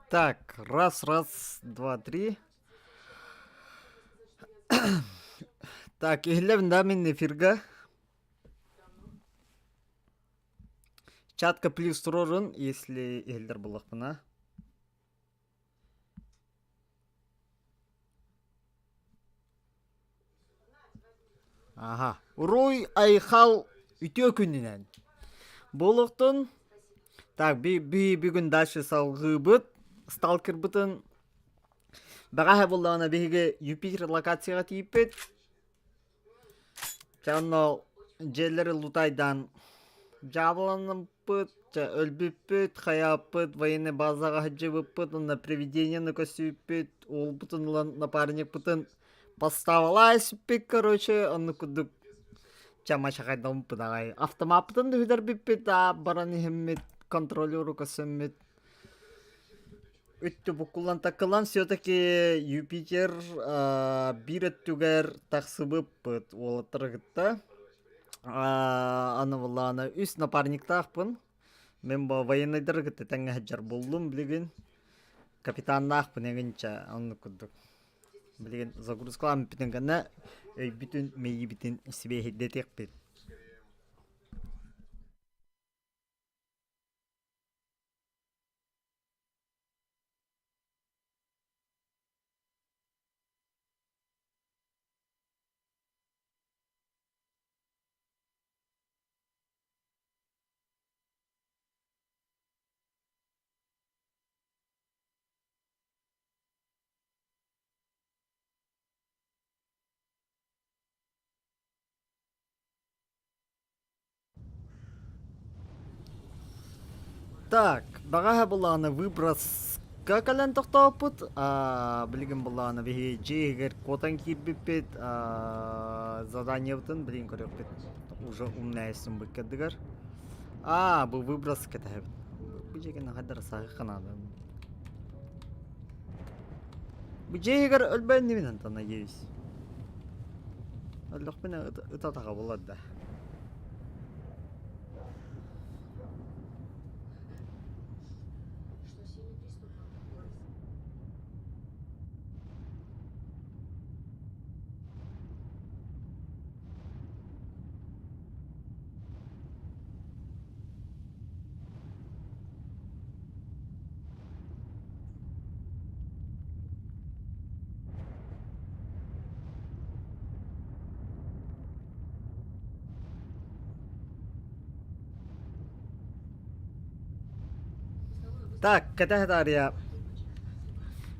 Так, раз, два, три. Так, иглем дамин эфирга. Чатка плюс рорын, если элдер булақпына. Ага. Урой айхал үтө күнінен. Болықтын. Так, бүгін дальше салғыбыт. Сталкер бұтын. Баға болағына беге Юпитер локацияға тейіппет. Чанно жерлері лутайдан жабыланып пыт, өлбүппүт, хаяппыт, военный базаға хаджыбыппыт, онна привидениені көсүппүт, ол бұтын напарник бұтын поставалай сүппет, короче, онны күдік чама шақайдан бұппыт ағай. Автомат бұтын да биппет, бараны хеммет, контролеру көсөммет. Үтті бұқылан такылан, все-таки Юпитер бір өттігер тақсыбыппыт, ол тұрғытта. Аны валана үс напарниктақпын. Мен ба военныйдар гытты тәңе хаджар болдум билген. Капитаннақпын егенче аны күддік. Билген загрузкалам битен гана бүтін мейі битен себе хеддетек бит. Так, баға бұланы выброс какалан тоқтаупыт, білген бұланы бейі жегер котан кирбіппет, задание бұтын, білген көрек бет, уже умная естім бүккедігер. Бұл выброс кетіп. Бұл жеген қадар сағы қанады. Бұл жегер өлбән немен антана ейіз. Өліқ бені ұтатаға болады да. Так, категория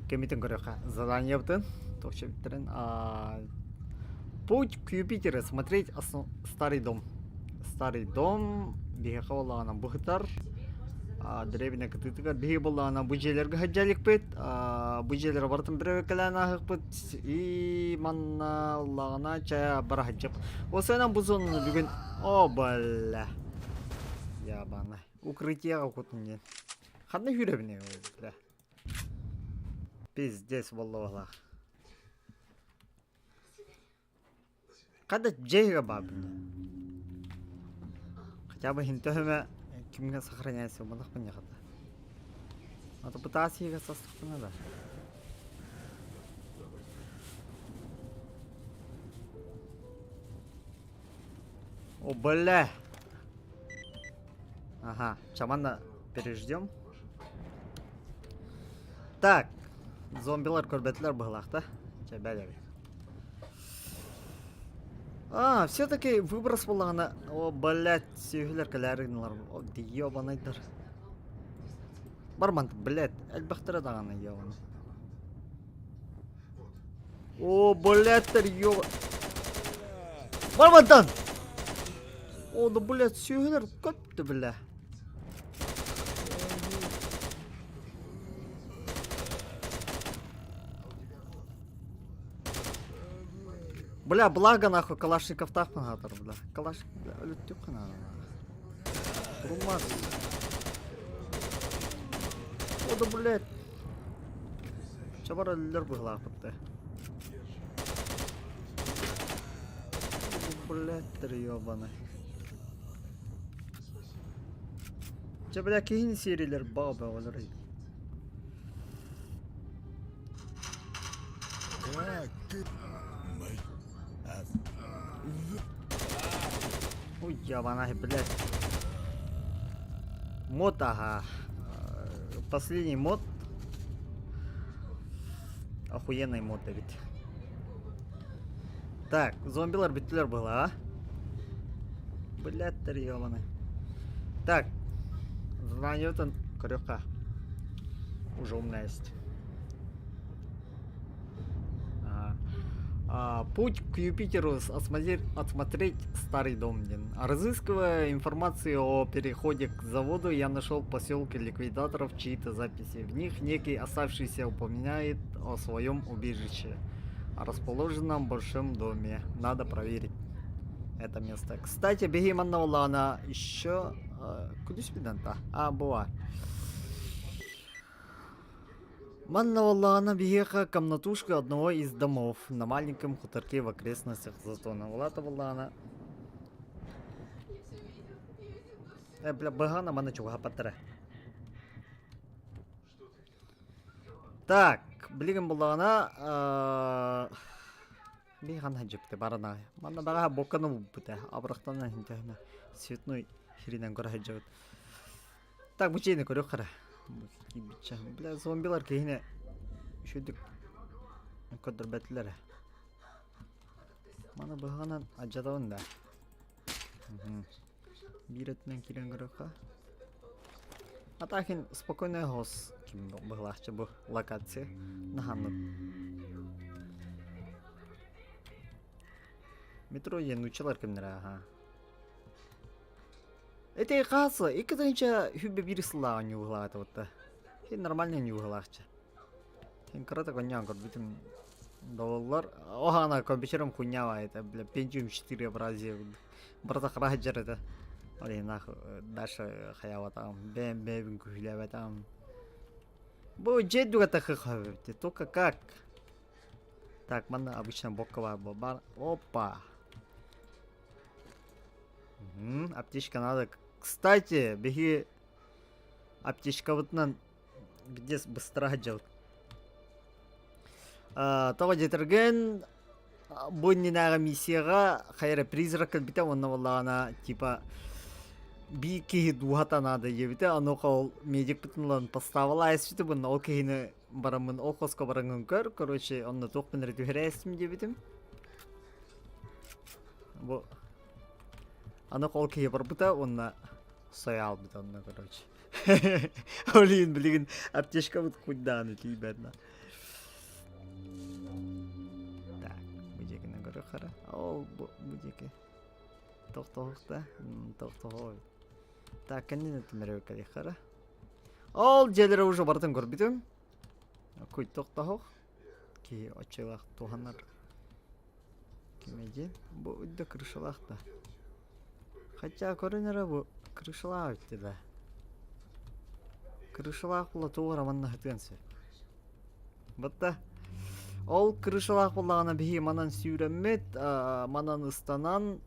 кемитин корёха задание бутын токча биттерин. Путь к Юпитеру, смотреть старый дом. Старый дом биhe кавалана бухтар. Древина кытытыгар биhe болана бужелерге хаджалик бет. Бужелер бартын бирөө калана хыкпыт и манна Аллахына чая бара хаджак. Осынан бузон бүгүн о балла. Ябана. Укрытияга кутун. Қандай жүребіне өйді? Пиздес болы олақ. Қады жейге бабыны? Хотя бы хинтөхіме кімге сохраняйся болақ бұны қады. Аты бұтасыйға састықпына да. О, бля! Ага, чаманна переждем. Так, зомбилар көрбетлер бұғылақта. Бәлі. Все-таки выброс болағына. О, блядь, сүйгілер кәләрігінлар. О, дейобан айдар. Барманты, блядь, әлбәқтірі дағаны ебаны. О, блядьтер, ебан. Бармантан! О, да, блядь, сүйгілер көпті, блядь. Бля, благо нахуй калашников тахпан хатар, бля. Калашник, бля, өліттіп қана. Румас. О да, блядь. Чабар өлілер бұғылақ бұтты. Блядь, тір ебаны. Че, бля, кейін серийлер бау-бау олар. Ой, ебаная, блядь. Мод, ага. Последний мод. Охуенный мод, да ведь. Так, зомбилар биттілер была, а? Блядь, ебаный. Так. Звонит крюка. Уже умная есть. Путь к Юпитеру осмотреть старый дом. Разыскивая информацию о переходе к заводу, я нашел в поселке ликвидаторов чьи-то записи. В них некий оставшийся упоминает о своем убежище, о расположенном в большом доме. Надо проверить это место. Кстати, беги Маннаулана еще... Куда спиданта? Буа. Маннаулана бега комнатушка одного из домов на маленьком хуторке в окрестностях Затона. Влата Валана. Бля, багана мана чуга патре. Так, блиган Валана. Биган хаджипте барана. Манна бага бокану бute. Абрахтана хинтахна. Цветной хренен гора хаджавит. Так, мучейный корёхара. Бля, зомбилар кейіне үшедік көдір бәтілері. Мана бұғанан ажадауын да. Биретінен керен көріқа. Атахин спокойный гос кем бұғлақчы бұл локация. Наханлық. Метро ен учылар кемдері, аха. Это и кажется, и когда ничего хюбе бирисла не угла вот то, и нормально не углахче. И коротко коня горбитым доллар, охана компьютером хуйнява это, бля, Pentium 4 образие, брата храджер это, ой нахуй, дальше хаява там, бэм кухлява там. Бо джеду это хахавте, только как? Так, мана обычно боковая баба, опа. Аптечка надо. Кстати, беги аптечка вот на где быстро делать. Того детерген боннинага миссияга хайра призрак бите онна валлана типа бики дуата надо ебите оно кол медик битнлан поставала эсвите бун окейне барамын окоско барангын көр короче онна токпен ретүхерестим дебитим. Бу оно колки барбута онна соял бит онна короче. Олин блин аптечка вот куданы тиберна. Так, будеки на горы хара. О, будеки. Тохта. Тохта. Так, канина тмерё кали хара. Ол желер уже бартын көрбүтүм. Кой тохта хох. Ки очылак туханар. Кимеди? Бу үддө крышалакта. Хотя көрінері бұл крышалақ өтті да. Крышалақ бұла туғыра манна хытынсы. Бұтта. Ол крышалақ бұлағына бігі манан сүйремет, манан ыстанан,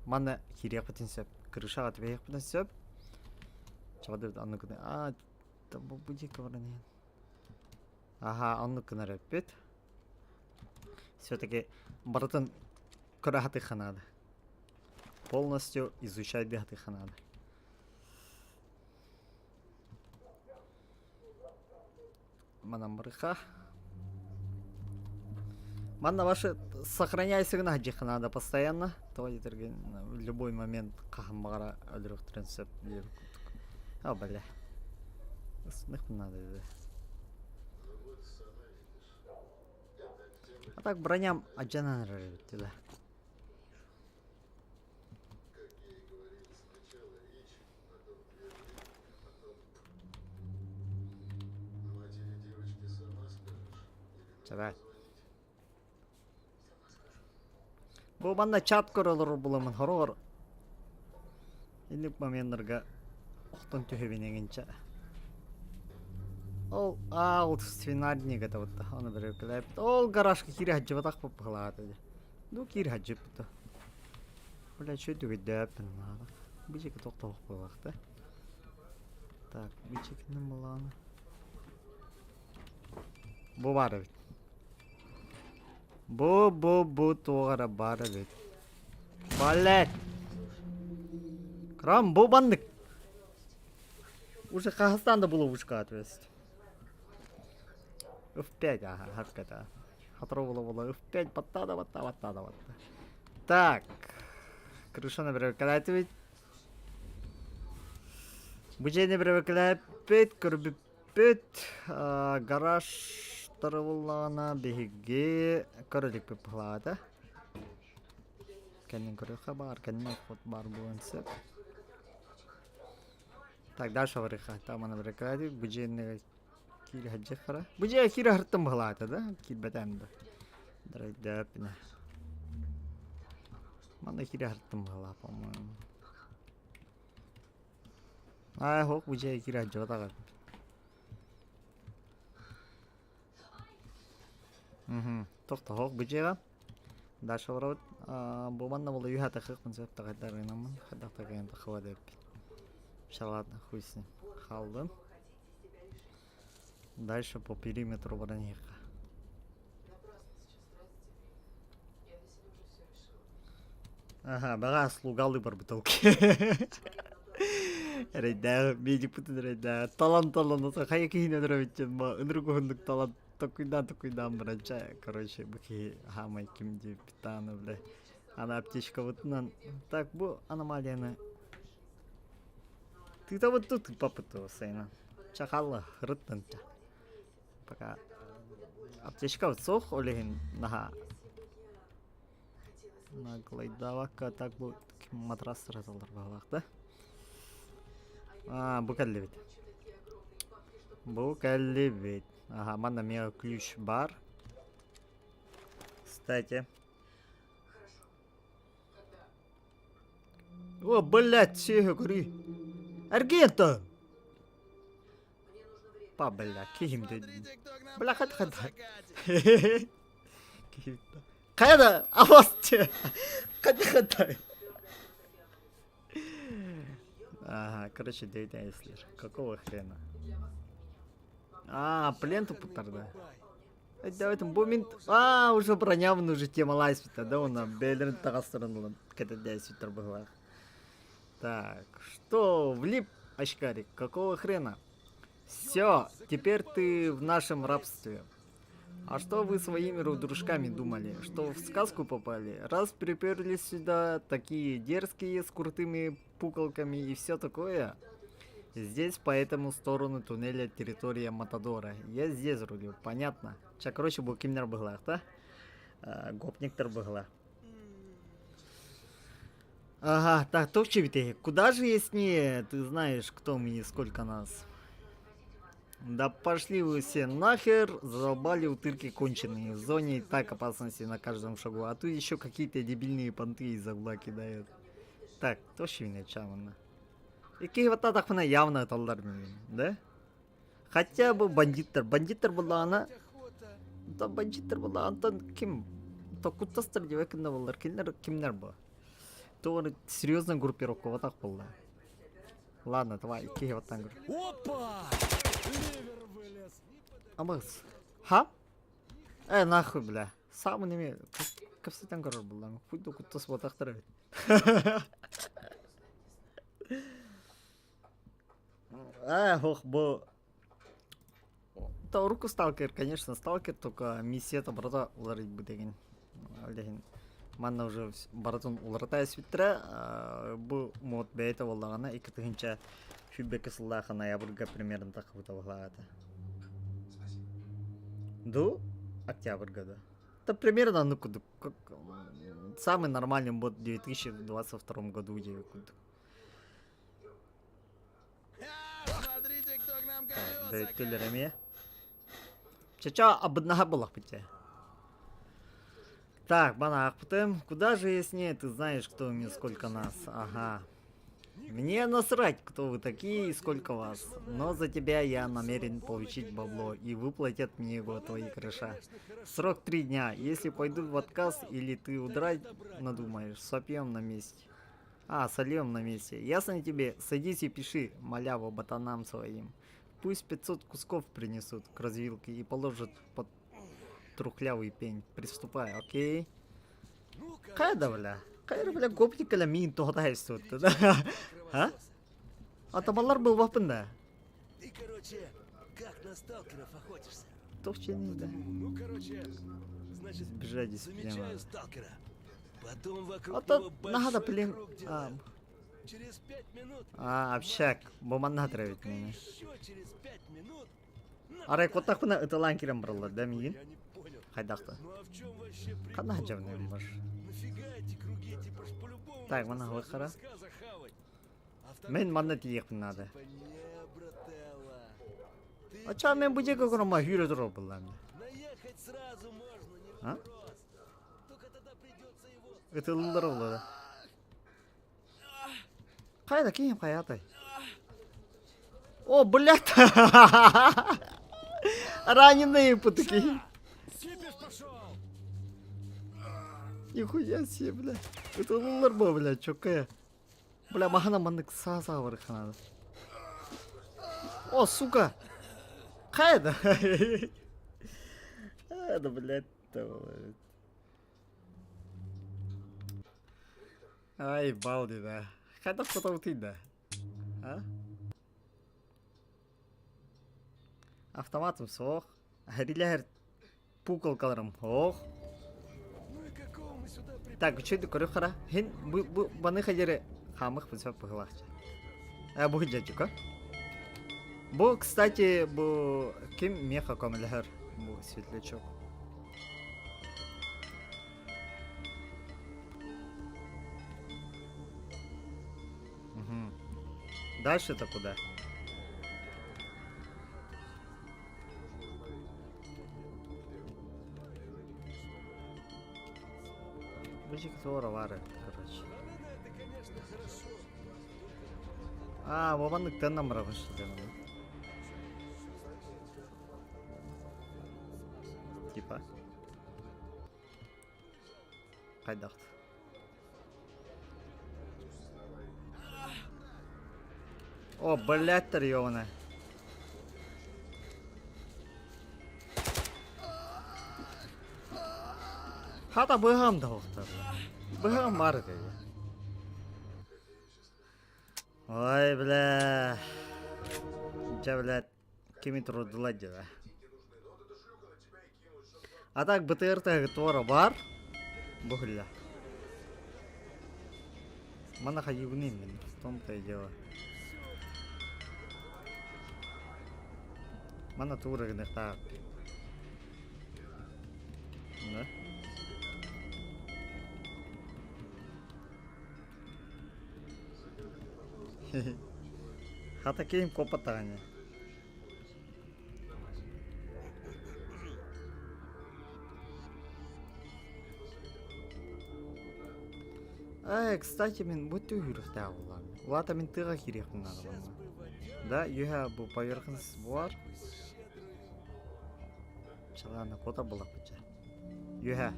мана хирек бітін сөп. Крышаға тібек бітін сөп. Чабады біт анны күні. Бұл будекі баран ең. Аха, анны күні рәппет. Все-таки барытын көрі хаты қанады. Полностью изучать бегать надо. Манамбрыха. Манна ваши сохраняйся на джих надо постоянно. То в любой момент кахамбара адрох трансеп. Бля. Снег надо. А так броням аджана нравится, да. Бұл банда чат көрілер бұламын хорор. Енді моменттерге оқтан түйебенегенше. Ол свинарник это вот, оны бір өкіліп. Ол гаражға кері хаджы батақ болып қалады. Ну кері хаджы бұты. Бля, что это выдапен надо? Бычеки тоқтауық болақты. Так, бычекінің боланы. Бұл бар өт. Bu to'g'ri baribir. Balet. Кроме бубанных. Уже Казахстанда было ушка отвести. F5, ага, hakikaten. Hatırı было F5, batta. Так. Крыша не привыкает. Бюджет не привыкает. Көрбүппүт. Гараж тарабылана беге. Көрөлүк бүп кылады. Кенин көрөкө бар, кенин ход бар буынсып. Так, дальше варыха. Там она привыкает. Бюджет не кири хаджихара. Бюджет кири хартым кылады, да? Кирбетенде. Драйдапна. Мана кири хартым кыла, по-моему. Хок бюджет кири хаджыга. Тоқта хок бюджетга. Дальше ворот. Буманна было юха такых концепт тагайдарынамын. Хадак тагайын тахыва деп. Ладно, хуй с ним. Халдым. Дальше по периметру брониха. Ага, бага слугалы бар бутылки. Рейда, медик путин рейда. Талант, хай кихине дровичен, ма 은르고 흔득 талант. Токуйдан бранча, короче, бухи хамай кимди питаны, бля. Она аптечка вот на... Так, бу аномалияны. Ты-то вот тут попытался, Сейна. Чахалла, рыттанча. Пока... Аптечка вот сох, олегин, нага. Наглайдавака, так bu матрас сразалар бағлақ, да? Бу кәлі бет. Ага, мана мега ключ бар. Кстати. О, блядь, все, говори. Аргента! Па, блядь, кихим ты. Бля, хат. Кайда, а вас че? Хат. Ага, короче, дейта, если. Какого хрена? Пленту путарда. Да, это момент. Уже броняван уже тема лайспита, да, он белерин тагастырын, когда десять турбыглах. Так, что, влип, очкарик, какого хрена? Все, теперь ты в нашем рабстве. А что вы своими дружками думали? Что в сказку попали? Раз приперлись сюда, такие дерзкие, с крутыми пуколками и все такое? Здесь по этому сторону туннеля территория Матадора. Я здесь рулю, понятно? Короче, был кимнер быглах, да? Гопниктер быгла. Ага, так, топчевитый, куда же яснее? Ты знаешь, кто мы и сколько нас. Да пошли вы все нахер, задолбали утырки конченые. В зоне и так опасности на каждом шагу, а тут еще какие-то дебильные понты из-за угла кидают. Так, топчевитый, чамана. И кейвата так мына явно талдар менен, да? Хотя бы бандиттер была она. Да бандиттер была, антон ким? То куттастыр деп экинде болар, кимдер бу? То серьезная группировка вот так была. Ладно, давай, кейваттан гөр. Опа! Ливер вылез. Амыс. Ха? Нахуй, бля. Самый неме. Капситан гөр была. Хуйду куттас вот ахтыр. Ох, бо... Руку сталкер, конечно, сталкер, только миссия-то брата уларить бы деген. Манна уже братун улартай свитра, бу мод бейта воллагана, и катыгынча фидбэка сыллаха ноябрьга примерно так вот воллагата. Ду? Октябрьга, да. Это примерно, ну, самый нормальный мод в 2022 году, где да и тюлерами. Чача ободнага булах пите. Так, банах потом. Куда же яснее, ты знаешь, кто у меня сколько нас. Ага. Мне насрать, кто вы такие и сколько вас. Но за тебя я намерен получить бабло и выплатят мне его твои крыша. Срок 3 дня. Если пойду в отказ или ты удрать надумаешь, сопьем на месте. Сольем на месте. Ясно тебе? Садись и пиши, маляву ботанам своим. Пусть 500 кусков принесут к развилке и положат под трухлявый пень. Приступай, окей. Кайда, бля? Кайда, бля, гопника ля мин тоғда хайстуд, да? А? Атамалар был вапын да? Ты, короче, как на сталкеров охотишься? Товченый, да? Ну, короче, значит, Бежать дисциплина. замечаю сталкера. Потом вокруг А то него надо, большой блин. круг делаю. Через 5 минут. Общак. Боманна травит Только меня. еще через 5 минут. Арек, вот так хуна это ланкером брала, да, мин? Я не понял. Хайдахта. Ну а в чем вообще прикол? Кана джавный мож. Нафига эти круги? Типа ж по-любому Так, можно мана сразу выхара. рассказа хавать. А второй Мен манна тиек надо. типа, не, брателла. Ты А ча мен буде как рома хюре дроп была мне. наехать сразу можно, не А? вопрос. Только тогда придется его... Это лдровла, да? Кайда кем каятай? О, блядь! Раненые путаки. Сипиш пошел! Нихуя себе, бля. Это ларба, бля, чокая. Бля, махана мандык саса вархана. О, сука! Кайда? Это, блядь, давай. Ай, балди, да. Кайда кто-то ты, да? А? Автоматом сох. Грилер пукалкаларым ох. Ну и какого мы сюда Так, что корю хара? Хин бу баны хадере хамых пыцап пыглахча. Бу хиджачука. Бу, кстати, бу ким меха комелхер. Бу светлячок. Угу. Дальше-то куда? Мужик Тора вары, короче. это, конечно, хорошо. Вованык теннам равыш дену. Типа. Кайдахт. О, блядь, тарьёвана. Хата быгам да ухтар. Быгам марка. Ой, бля. Че, блядь, кими трудла дела. А так БТР-то Тора бар. Бухля. Мана хаюгним, в том-то и дело. Мана туры не так. Да? Хата кейм копатаня. Кстати, мен будь уйрых да улам. Лата мен тыга кирек надо бана. Да, юха бу поверхность бар. Чалана кота была пача. Юха.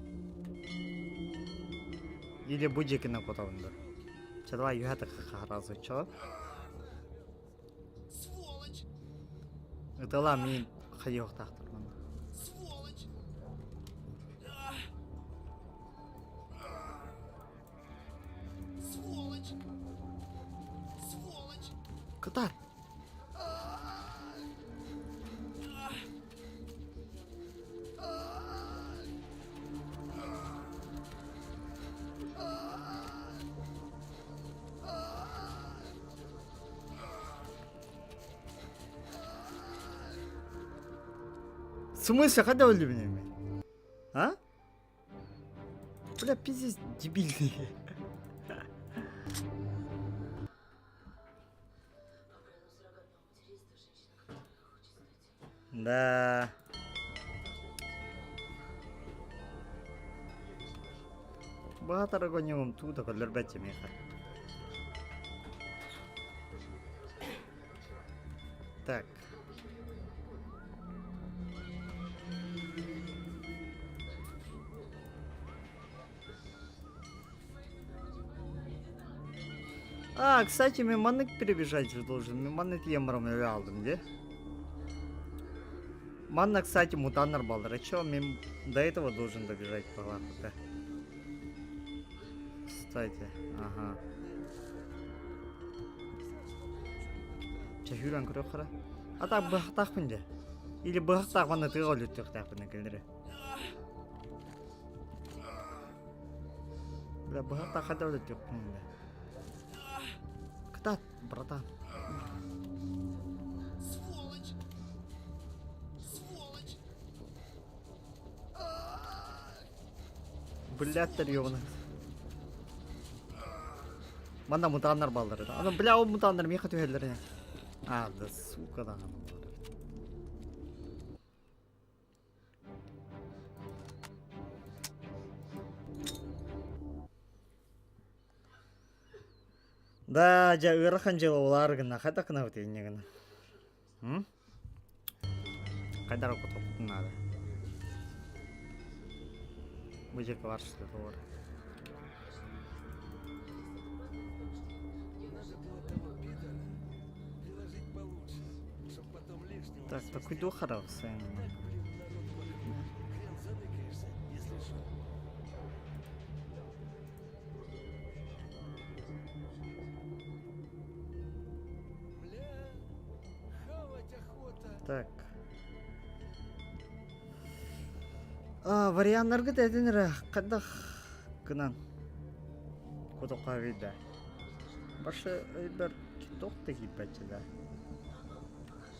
Или буджеки на кота вында. Чала юха так харазы чо. Сволочь! Это ла мен хайох тахтар бана. Сволочь! Сволочь! Сволочь! Катар. В смысле, когда вы любите меня? А? Бля, пиздец, дебильные. Да. Багато рагонівом тут, а лербеті міха. Так. Кстати, меманник перебежать же должен. Меманник емром я алдым, где? Манна, кстати, мутаннар балдыр. Чё, мен до этого должен добежать по лаху, да? Кстати, ага. Чахюран крохара. А так бахтах пунде. Или бахтах ванна ты олют тёхтах пунде келдере. Бля, бахтах хада олют тёх пунде. Катат, братан. Сволочь! Сволочь! Блядь, ёбаный. Манда мутаннар балдыр. Аны бля, о мутаннар мен хату хелдер. А, да сука да. Да, жа ырхан жылы олар гына кайда кына өтейін гына. Кайдар окутуп надо. Бұл жерге бар что doğru. Так, такой дух хороший. Так. Варианттарга дединер кадах кынан. Кодокка виде. Башы бир ток теги бачыда.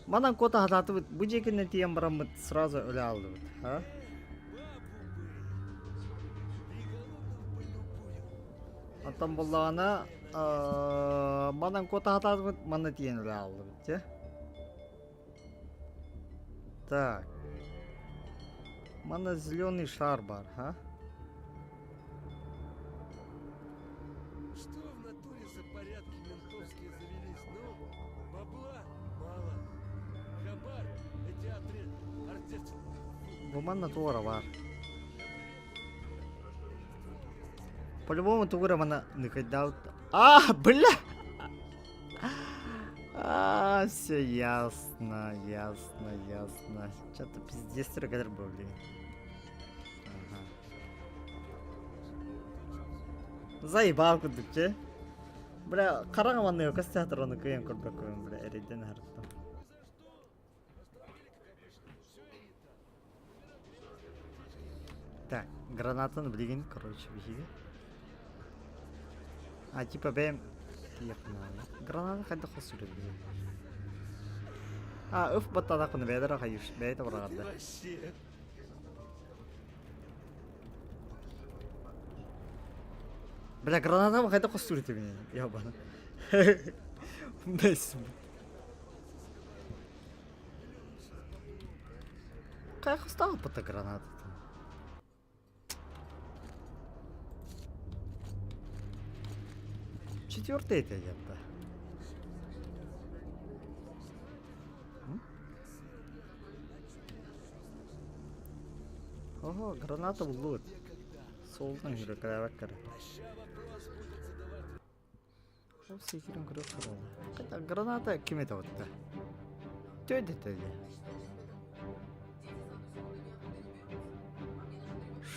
Манан кота хататып бу жекинен тиен барамыт сразу өле алды. А? Атам боллана манан кота хататып мана тиен өле алды, те? Так. Мана зеленый шар бар, а? Что в натуре за порядки ментовские завелись? Ну, бабла мало. Хабар, эти артист. Bu мана тура бар. По-любому тура мана накидал. Бля! Все ясно, ясно, ясно. Что-то пиздец кадр был, блин. Ага. Заебал кудукче. Бля, карагаманны өкөс театрыны көйөн көрбөк көйөн, бля, эриден харыттым. Так, гранатаны билген, короче, бихиге. Типа бэм... Граната кайда хосуру били. Ыф баттада куну бэдара кайыш, бэйта бараганда. Бля, граната кайда хосуру били. Ябана. Месм. Кай хостава пота граната? Четвертый это где-то. Ого, граната в лут. Солдат жиры кровакар. Что все хиром кровакар? Это граната кем это вот это? Тёдь это где?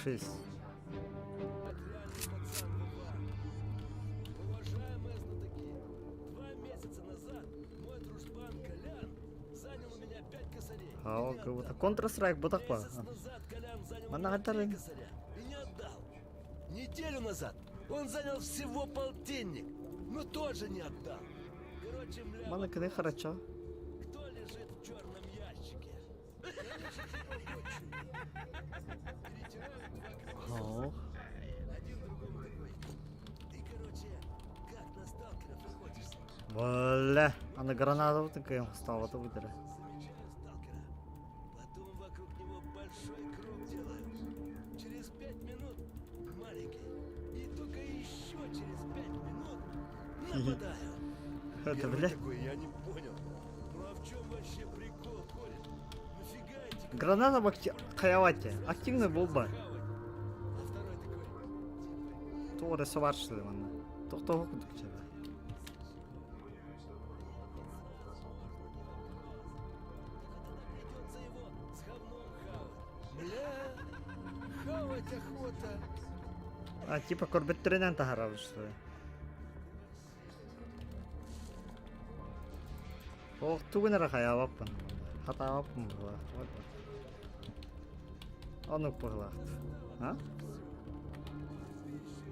6. Кого-то Counter-Strike бутакпа. Мана кайтарын. И не отдал. Неделю назад он занял всего полтинник, но тоже не отдал. Короче, мля, Мана кыны харача. кто лежит в черном ящике? Один другому такой. Ты, короче, как на сталкеров охотишься? Бля, она граната вот такая стала то выдра. Сталкера. Потом вокруг него большой круг делаю. Через 5 минут маленький. И только еще через 5 минут нападаю. Это, Первый бля. такой, я не понял. Ну а в чем вообще прикол, Коля? Нафига эти Граната хаявати. Активный болба. хавать? А второй такой, Тоғыры соваршылы мана. Тоқтауға күдік жаба. придется его ведь охота. А, типа корбеттеринен тахарабыз, что ли? Ох, тугунара хаябаппын. Хатабаппын була. Анук була. А?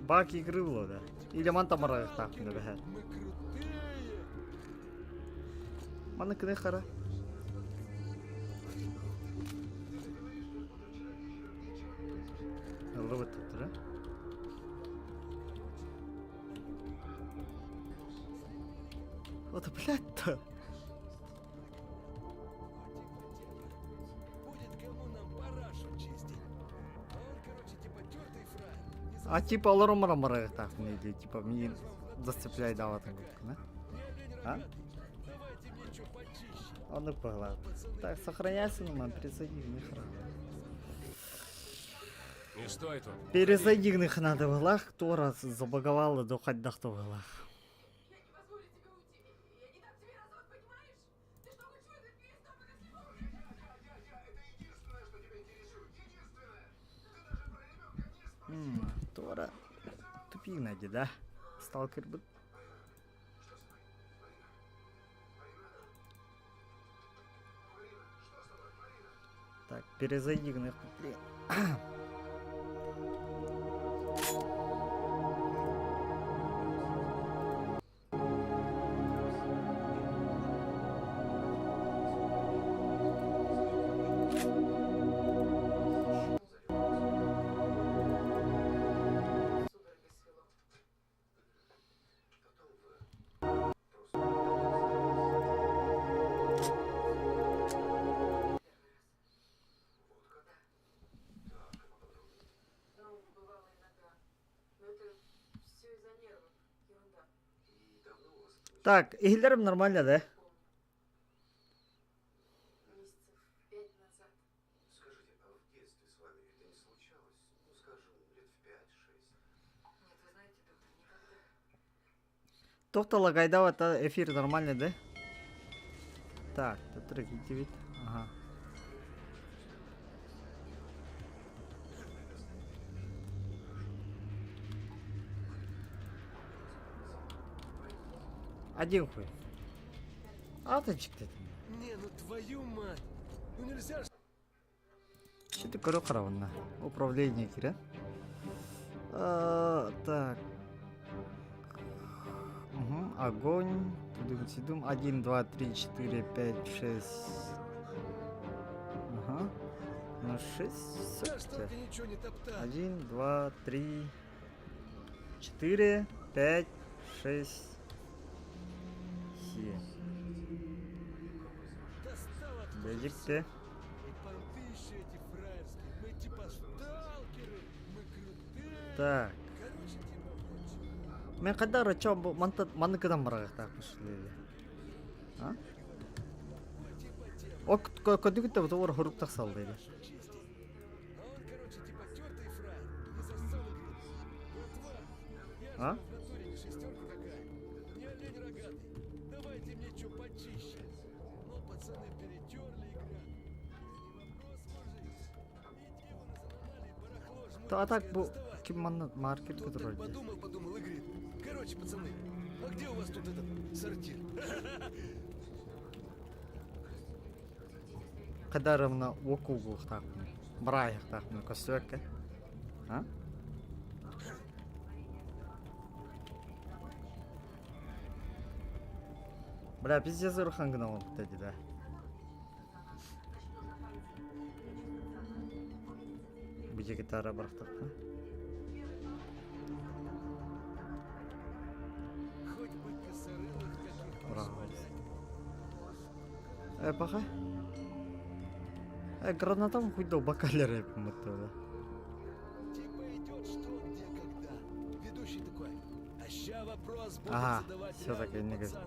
Бак игры было, да? Или мантамара так не бэхэ. Мы крутые. Маны кыны хара. Ловит тут, да? Вот, блядь-то. Будет кому нам парашу чистить. А он, короче, типа тёртый фраер. Не А типа лоромара так не или типа мне зацепляй давать так, да? олень А? рогатый. Давайте мне чё почище. Он и погла. Так, сохраняйся, ну, man, перезайди в них рано. Не стой тут. Перезайди в них надо в глах, кто раз забаговал и дохать до кто в глах. Я не позволю тебе уйти. Я не дам тебе развод, понимаешь? Ты что, хочешь выдать мне из дома на съемку? Это единственное, что тебя интересует. Единственное. Ты даже про ребенка не спрашиваешь. Тора. Тупик найди, да? Сталкер бы. Так, перезайди в них. Блин. Судороги свело. Ну, бывало иногда. Но это все из-за нервов. Ерунда. Так, игилерим нормально, да? Месяцев 5 назад. Скажите, а в детстве с вами это не случалось? Ну, скажем, лет в 5-6. Нет, вы знаете, доктор, никогда. Тоқтала гайдав это эфир нормальный, да? Так, тут треките. Ага. Один хуй. Аточек ты. Не, ну твою мать. Ну нельзя ж. Что ты корю харавна? Управление кире. Так. Угу. Огонь. Тудым-сидым. 1, 2, 3, 4, 5, 6. Ага. Ну 6. Да что ты ничего не топтал. 1, 2, 3, 4, 5, 6, 7. Достал от Бедик ты. И понты еще эти фраерские. Мы типа сталкеры. Мы крутые. Так. Короче, типа вот. Мен кадар чо маны кадан барга так пошли. А? Ок кодигите вот ор хоруп так салды. А он, короче, типа тёртый фраер. Не засол игры. Братва, я же А? в натуре не шестерка какая. Не олень рогатый. Давайте мне чё почище. Ну, пацаны перетерли игра. Не вопрос, мужик. Иди вон заломали, барахло жмурится. То а так бу доставай. ким маны маркет Тут так кудроди. подумал и говорит. Короче, пацаны, а где у вас тут этот сортир? Кадаровна окугу так. Брайх так ну косёка. А? Бля, пиздец рухангна он кстати, да. Где гитара барахтак, а? Хоть бы косорылых каких Браво. позвать. Пока. Гранатам хуй до бакалера да. Типа идет что, где, когда. Ведущий такой. А ща вопрос будет Ага, задавать всё так, реальный я не пацан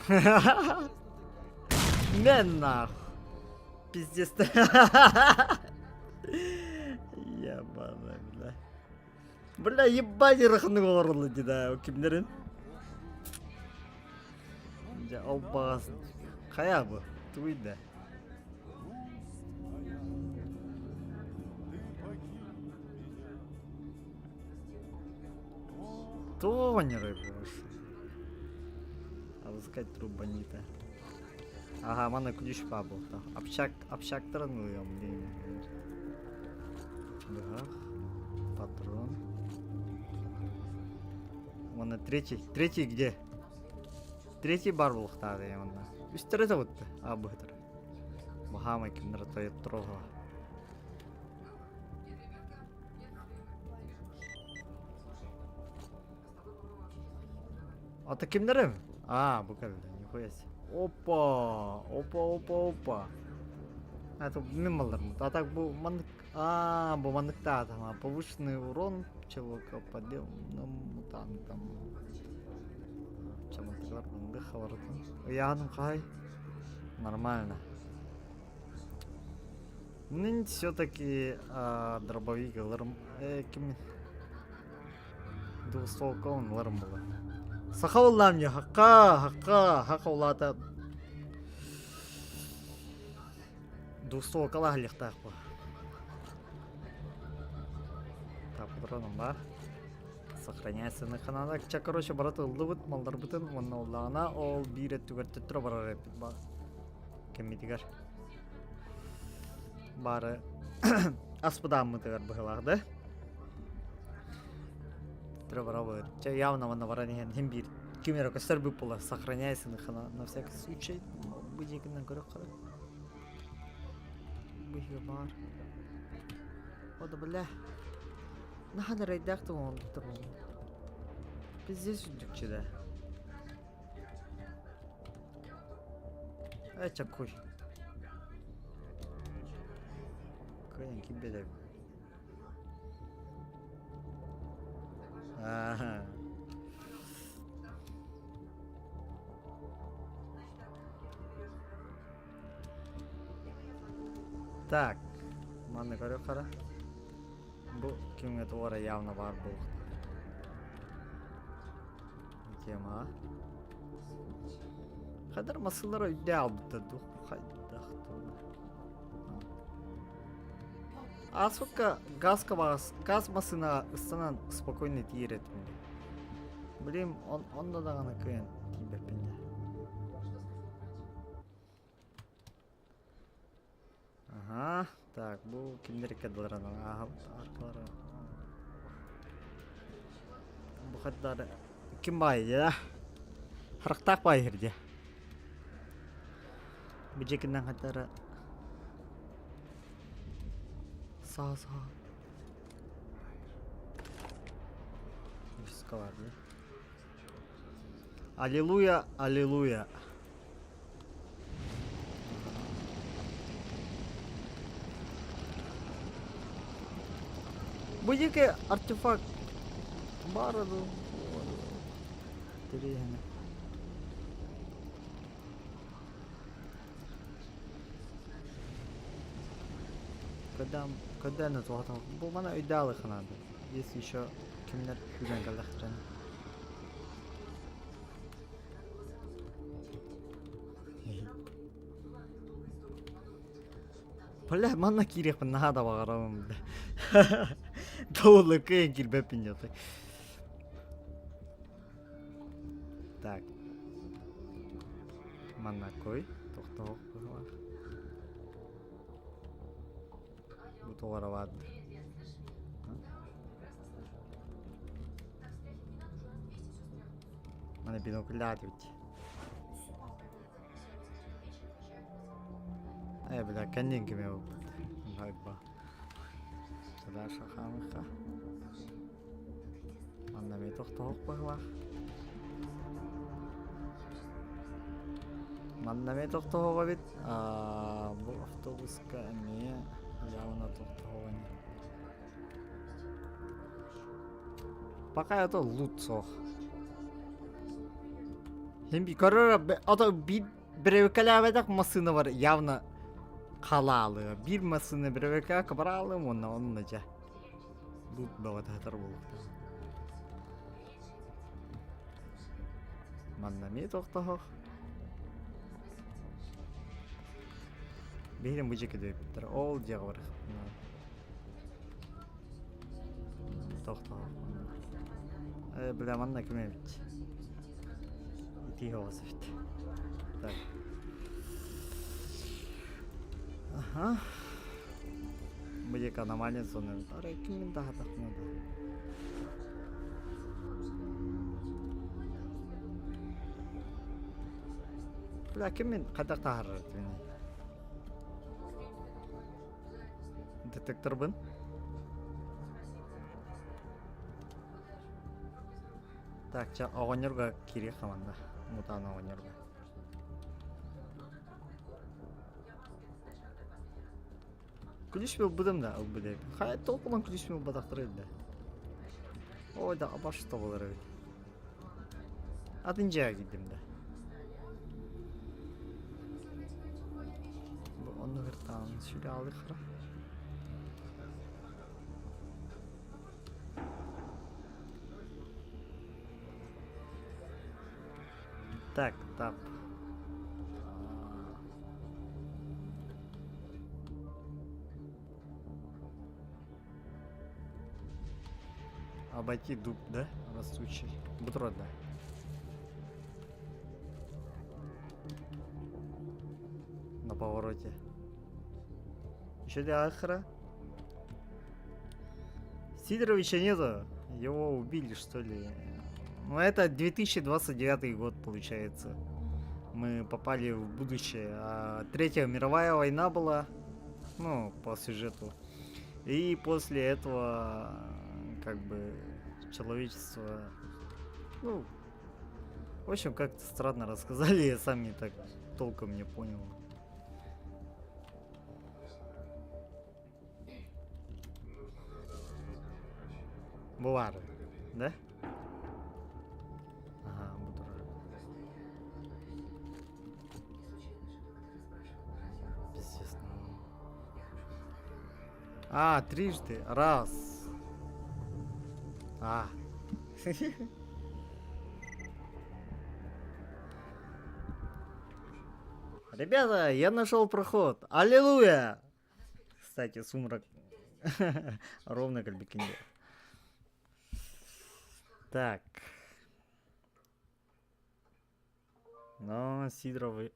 Вован. Мен нахуй. Пиздец. Ебаный, бля. Бля, ебать рахны орлы да, кимдерин? Я албас. Кая бу? Туйда. Тонеры просто. Обыскать труп бонита. Ага, мана ключ пабл. Общактырын уйым дейм. Бах. Патрон. Мана третий где? Третий бар булықтады емонда. Үстері де өтті. Бұғытыр. Бұхама кімдір тойып тұруға. Ата кімдірім? Бұл кәлді. Нихуя себе. Опа. Это мен малдармын. А так бұл мандық. Бұл мандықта атама. Повышенный урон человека подел на мутантам. Чамантыклар мынды хабарытын. Яғаным қай? Нормально. Мен все-таки дробовик алырым. Кім? Двустволковый алырым было. Сақаулам не, хаққа улата. Двустволкала лихтақ бұл. Так, патроным бар. Сохраняйся на каналах. Короче, бараты ұлды бұт, малдар бұтын. Оның ұлдағына ол бір рет түгір түттірі барар әппет бар. Кемметігер. Бары аспыдан мұтығар бұғылағды. Түттірі барар бұғыр. Явно вона варанеген хем бір. Кемері көстер бұп бұла. Сохраняйся на каналах. На всякий случай. Бұдекінен көрі қары. Бұғы бар. Ода біля. Нахана райдактым он тұрмын. Пиздец үндікші да. Чакуй. Көйін кебелем. Так. Манны көрі қара. Бұл кімге туара явно бар бұл. Тема. Қадар масылар өйде албыды дух. Қайдақты. Сколько газ масына ұстанан спокойный тиер етімде. Білем, онда да ғана көйін тибепінде. Ага, так, бұл кімдер кәділерін арқалары. Бұл қаддары кім байы, да? Қырықтақ байы ерде. Бүжекінден қаддары саğa. Виска var diye. Аллилуйя. Bu yine artefakt var da. Tereyağını. Когда на то готов? Бо мене ідеалих надо. Если еще кімнер күзен калдақтырын. Бля, мана кирек пен нада багарам. Doğulu kıyın kilbe pinyatı. Так. Mana koy. Tohtok var. Bu tuvara var. Mana binoküller ведь. Бля, конненькими его. Гайба. Сюда шахамыха. Анда мен тоқтауық бағылақ. Манда мен тоқтауға бет. Бұл автобусқа әме явно тоқтауға не. Пока это лут соқ. Hem bir karar bir evkalavadaq masını var явно қалалы. Bir masını bir evkalavadaq kabaralım onunla ja. Lut bağıda hatar болуқты. Манда мен тоқтауық. Бейрем bu жеке дөйбіттір. Ол жағы бар. Тоқтауық. Бля, манна кім бит. Тихо болсо бит. Так. Ага. Бул эки аномалия зона. Ара кимдин дагы тахмады. Бля, кимдин кайда тахырыр мени? Детекторбун. Так, огонерга керек команда. Мутан огонерга. Күлішмеу бұдым да, ол бұдай. Қай толқынан күлішмеу бадақтыр еді. Ой да, абашты болар еді. Атын жағы кедім да. Оны ғыртан сүйлі алды қыра. Так, тап. Обойти дуб, да? Растущий. Бутерброд, да. На повороте. Еще для Ахра. Сидоровича нету. Его убили, что ли? Ну, это 2029 год, получается. Мы попали в будущее. А Третья мировая война была. Ну, по сюжету. И после этого, как бы, человечество... Ну, в общем, как-то странно рассказали. Я сам не так толком не понял. Булар, да? Ага, буду. Пиздец. А, трижды. Раз. А. Ребята, я нашел проход. Аллилуйя! Кстати, сумрак ровно как Бикиндер. Так. Но Сидорова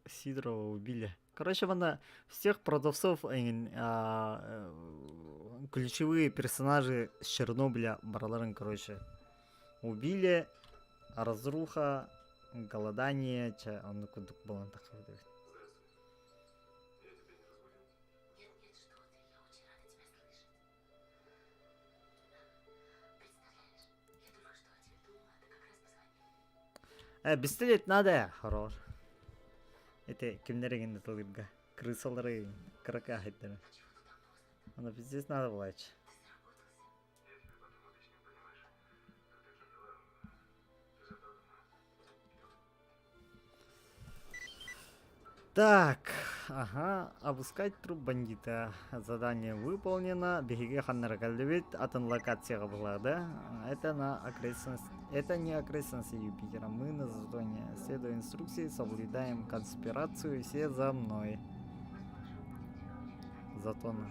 убили. Короче, всех продавцов, ключевые персонажи с Чернобыля, Барларын, короче, убили. Разруха, голодание, он куда был он такой. Пистолет надо, хорош. Это кемнереген тылыбга. Крысалары, крака хеттер. Она пиздец надо влачь. Так, ага, обыскать труп бандита. Задание выполнено. Бегиге ханнара калдебит, атын локацияга была, да? Это на окрестности. Это не окрестности Юпитера. Мы на зоне. Следуя инструкции, соблюдаем конспирацию. Все за мной. Затона.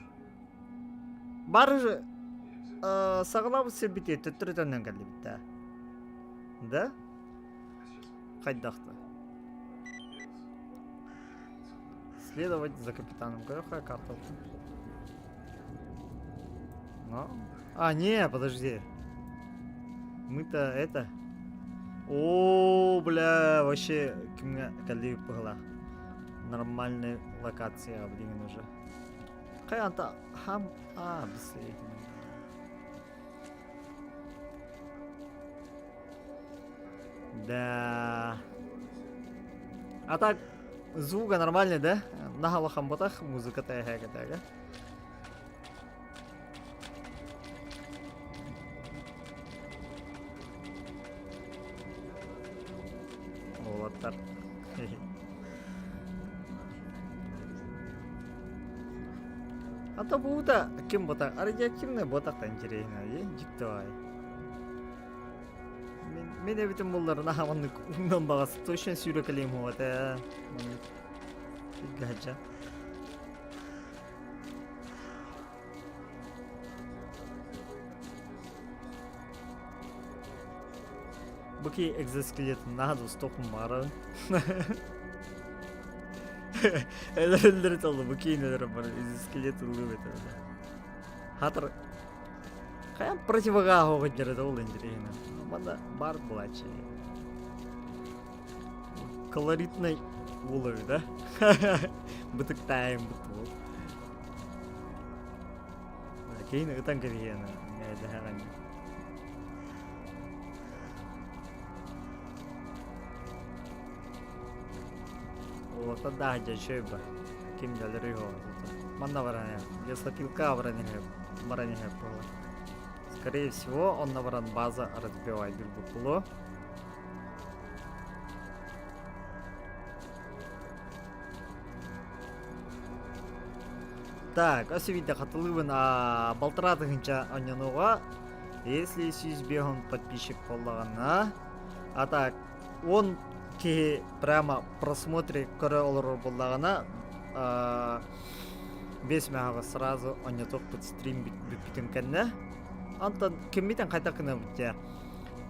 Баржы. Саглабы сербите, төттүрөтөнөн калдебит, да? Да? Кайдакта. Следовать за капитаном. Какая карта? Но? А, не, подожди. Мы-то это... О, бля, вообще, калли была. Нормальная локация, блин, уже. Какая она хам... А, быстрее. Да. А так... Звука нормальный, да? На халахам ботах музыка тага. Вот так. А то бута ким ботак? Радиоактивный ботак-то интересно, диктовай. Мен эбитим буллар нахаманны ундан багасы точно сүйрөкелейм ховата. Гаджа. Буки экзоскелет надо стоком мара. Элдер толду буки нелер бар экзоскелет лыбет. Хатыр кая противогаз хогот жерде ол интересно. Манда бар булачы. Колоритный улов, да? Бытыктайм бытыл. Кейін ытан кіргені. Мәді хаған. Олата дахжа шөйбі. Кем дәлірі хоғы. Манда баране. Лесопилка баране было. Скорее всего, он на баран база разбивает бирбукулу. Так, освидя хатылыбын балтыратығынша онянуға, если сүйізбеғын подписчик болағына, а так, он ке прямо просмотре көрі олар болағына, 5 мегаға сразу онятық бұд стрим бүтін кәнне. Антон, кембетен қайта күні бұдде?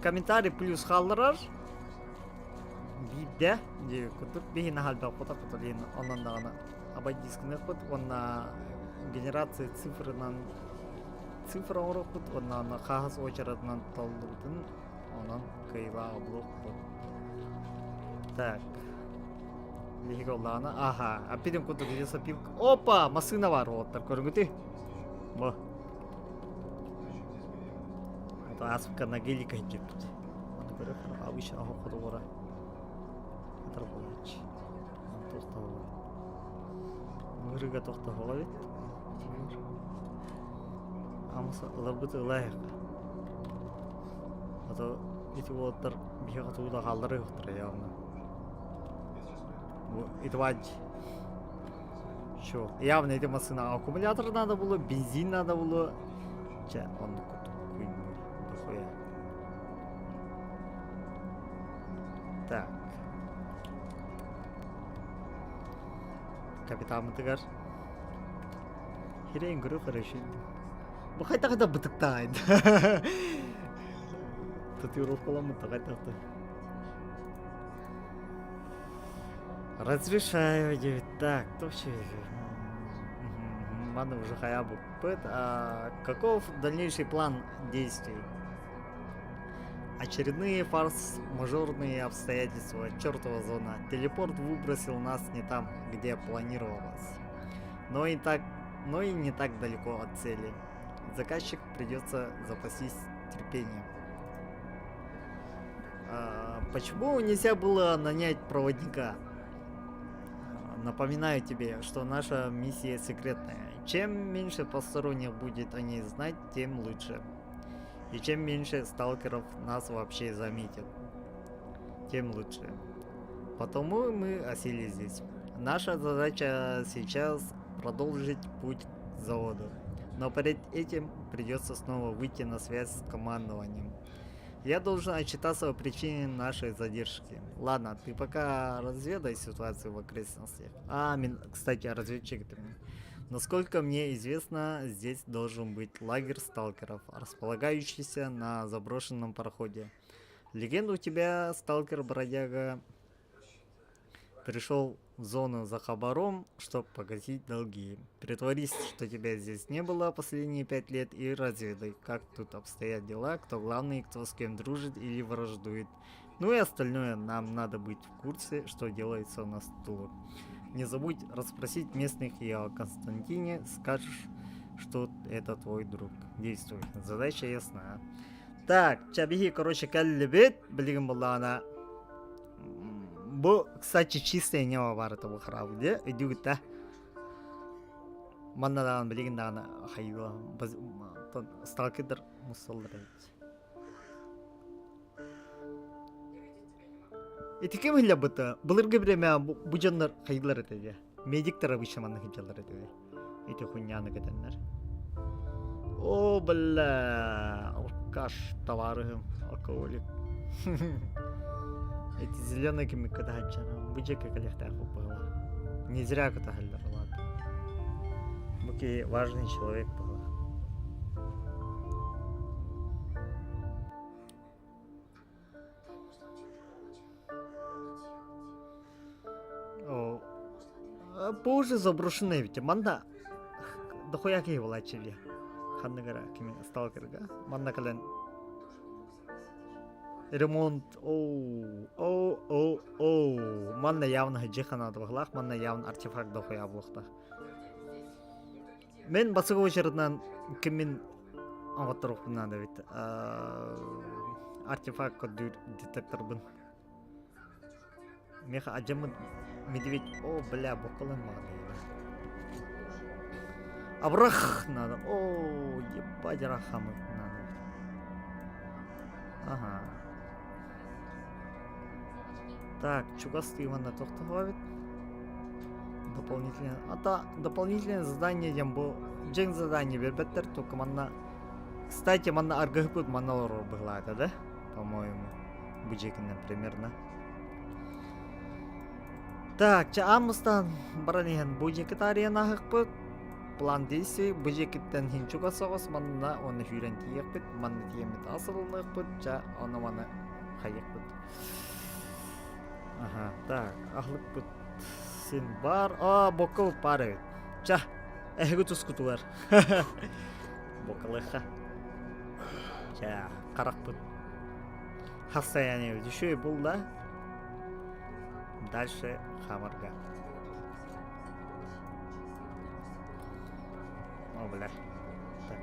Комментарий плюс қалдырар, бейді, де күтіп, бейін халда құта дейін онан дағына. Абай дискіне құт, онна генерация цифрынан цифра орық бұд, онна қағыз очаратынан талдырдың, онан кайла облық бұд. Так. Легі олағына, аха, аппеден құты дедесі пилк. Опа, масына бар оғыттар, көріңгіті? Бұ. Это асыпқа нагелика хеджеп бұд. Оны көрі қара, абыша ағы құды қора. Атыр болайчы. Тоқта олай. Мұрыға тоқта олай бет. Амысы ыларбыты ылайық. Ата еті болаттар бейға туыда қалдыры ұқтыры яғына. Это вадь. Что? Явно эти машины аккумулятор надо было, бензин надо было. Ча, он какой-то дохуя. Так. Капитан Матыгар. Херень говорю, хорошо. Ну хотя когда бытыктает. Татуировка ламыта хотя-то. Разрешаю, девять. Так, то все. Маны уже хаябу. Каков дальнейший план действий? Очередные форс-мажорные обстоятельства. Чертова зона. Телепорт выбросил нас не там, где планировалось. Но и не так далеко от цели. Заказчик придется запастись терпением. Почему нельзя было нанять проводника? Напоминаю тебе, что наша миссия секретная. Чем меньше посторонних будет о ней знать, тем лучше. И чем меньше сталкеров нас вообще заметят, тем лучше. Потому мы осели здесь. Наша задача сейчас продолжить путь к заводу. Но перед этим придется снова выйти на связь с командованием. Я должен отчитаться о причине нашей задержки. Ладно, ты пока разведай ситуацию в окрестностях. Кстати, разведчик ты. Насколько мне известно, здесь должен быть лагерь сталкеров, располагающийся на заброшенном пароходе. Легенда у тебя, сталкер-бродяга, пришел в зону за хабаром, чтобы погасить долги. Притворись, что тебя здесь не было последние 5 лет и разведай, как тут обстоят дела, кто главный, кто с кем дружит или враждует. Ну и остальное, нам надо быть в курсе, что делается у нас тут. Не забудь расспросить местных и о Константине, скажешь, что это твой друг. Действуй, задача ясна. Так, чабихи, короче, каллибет, блин, была она. Бу, кстати, чистая нева бар это бухрау, где? Идет, да? Маннадан, блин, да, она хайла. Сталкидер мусалрать. Эти кем хилля быта? Былыргы бреме бу жандар хайдлар этеди. Медиктер обычно манны хиджалар этеди. Эти хуйняны кетенлер. О, бля, алкаш товары, алкоголик. Эти зеленые кем когда хаджана, буджека колехта хупала. Не зря кота хилля ладно. Буки важный человек был. Позже заброшенный ведь. Манда дохуя кей была чили. Ханнагара кими сталкерга. Манда кален ремонт. Оу. Манда явно хаджихана дохлах. Манда явно артефакт дохуя блохта. Мен басыгы очереднан кимин аватарок надо ведь. Артефакт код детектор бын. Меха аджамын медведь. О, бля, бокалын маған. Абрах надо. О, ебать, рахамы надо. Ага. Так, чугасты Ивана тоқтағавит. Дополнительное. Дополнительное задание ямбо. Джен задание вербеттер, только манна. Кстати, манна аргахпут манналор была это, да? По-моему. Буджекин, примерно. Так, амустан баранихан буджекитария нахакпут. План действий буджекиттен хинчуга соғыс манна оны хүрен тиекпит. Манна тиемет асылынықпут. Оны мана хайекпут. Ага, так, ахлықпут. Сен бар. Бокал пары. Эхгут ускутуар. Бокалыха. Қарақпут. Хасаяне еще был, да? Дальше хамарга. О, бля. Так.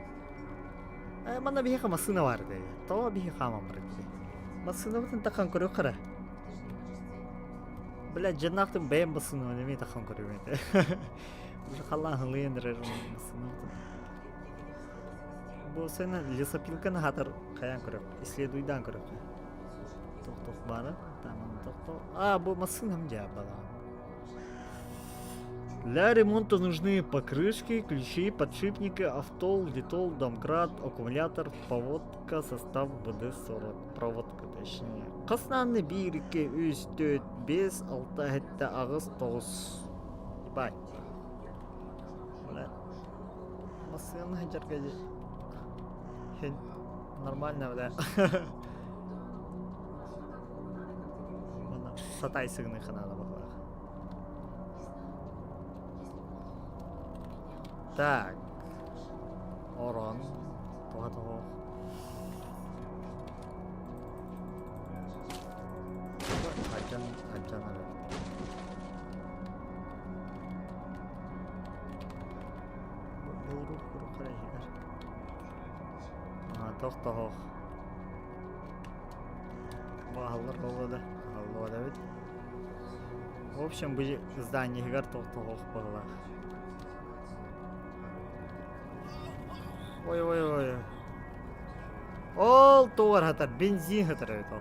Мана бихе масына варды. То бихе хамам барды. Масына бутын тақан көрі қара. Бля, жаннақтың бәйін басына өнеме тақан көрі бәйді. Уже қалан хылыендірер масына бутын. Бұл сені лесопилканы хатыр қаян көріп. Исследуйдан көріп. Тоқ бары. Бұл масынам жабала. Для ремонта нужны покрышки, ключи, подшипники, автол, литол, домкрат, аккумулятор, проводка, состав БД-40. Проводка точнее. Қасынаны 1, 2, 3, 4, 5, 6, 7, ағыз, 9. Ебать. Масыны хаджарға де. Нормально, бля. Сатай сыгны ханада бахлах. Так. Орон. Тоға. Аджан ары. Бұл рух қарай жегер. Тоқ. Бағалар олады. Алло, в общем, были здания готов того было. Ой. Ол товар хатар, бензин хатар это.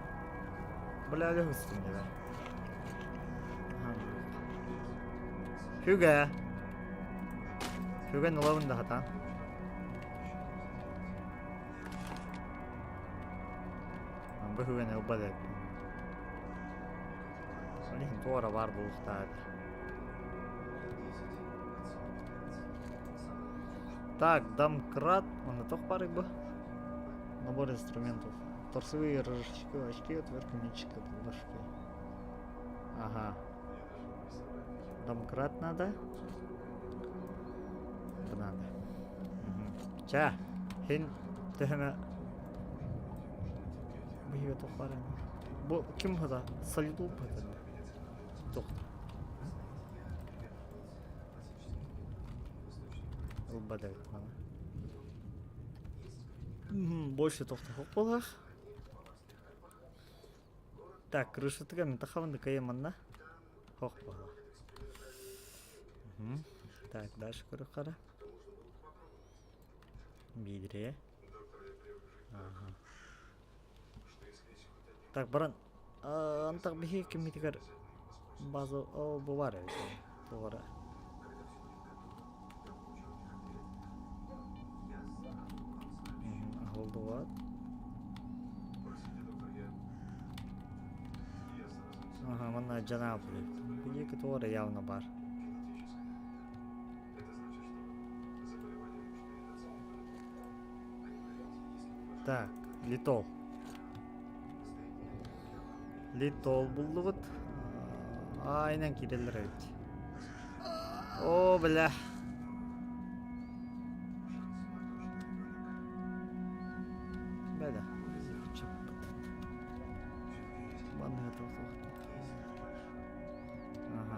Бля, легкость мне да. Хюга на лавында хата. Хюга не убадет. Тора бар болуқтады. Так, домкрат. Он тоқ бар ебі. Набор инструментов. Торцевые рожечки, очки, отвертка, мячика, ложки. Ага. Домкрат надо. Надо. Хин тәхіні. Бұйығы тоқ бар ебі. Бұл кім бұда? Солидул бұда. Тоқтар. Ұлбадайық мана. Больше тоқтар қоқ болақ. Так, крыша тұға мен тақавынды кайыманна. Қоқ болақ. Так, дальше көрі қара. Бидре. Так, баран. Антақ бейхе кемметігер. База, bu var ya, bu var. Oldu var. Ага, mana canavar. Bu iki doğru явно var. Так, литол. Литол bulduk. Aynen gidelim evet. бля. Бля. Ага.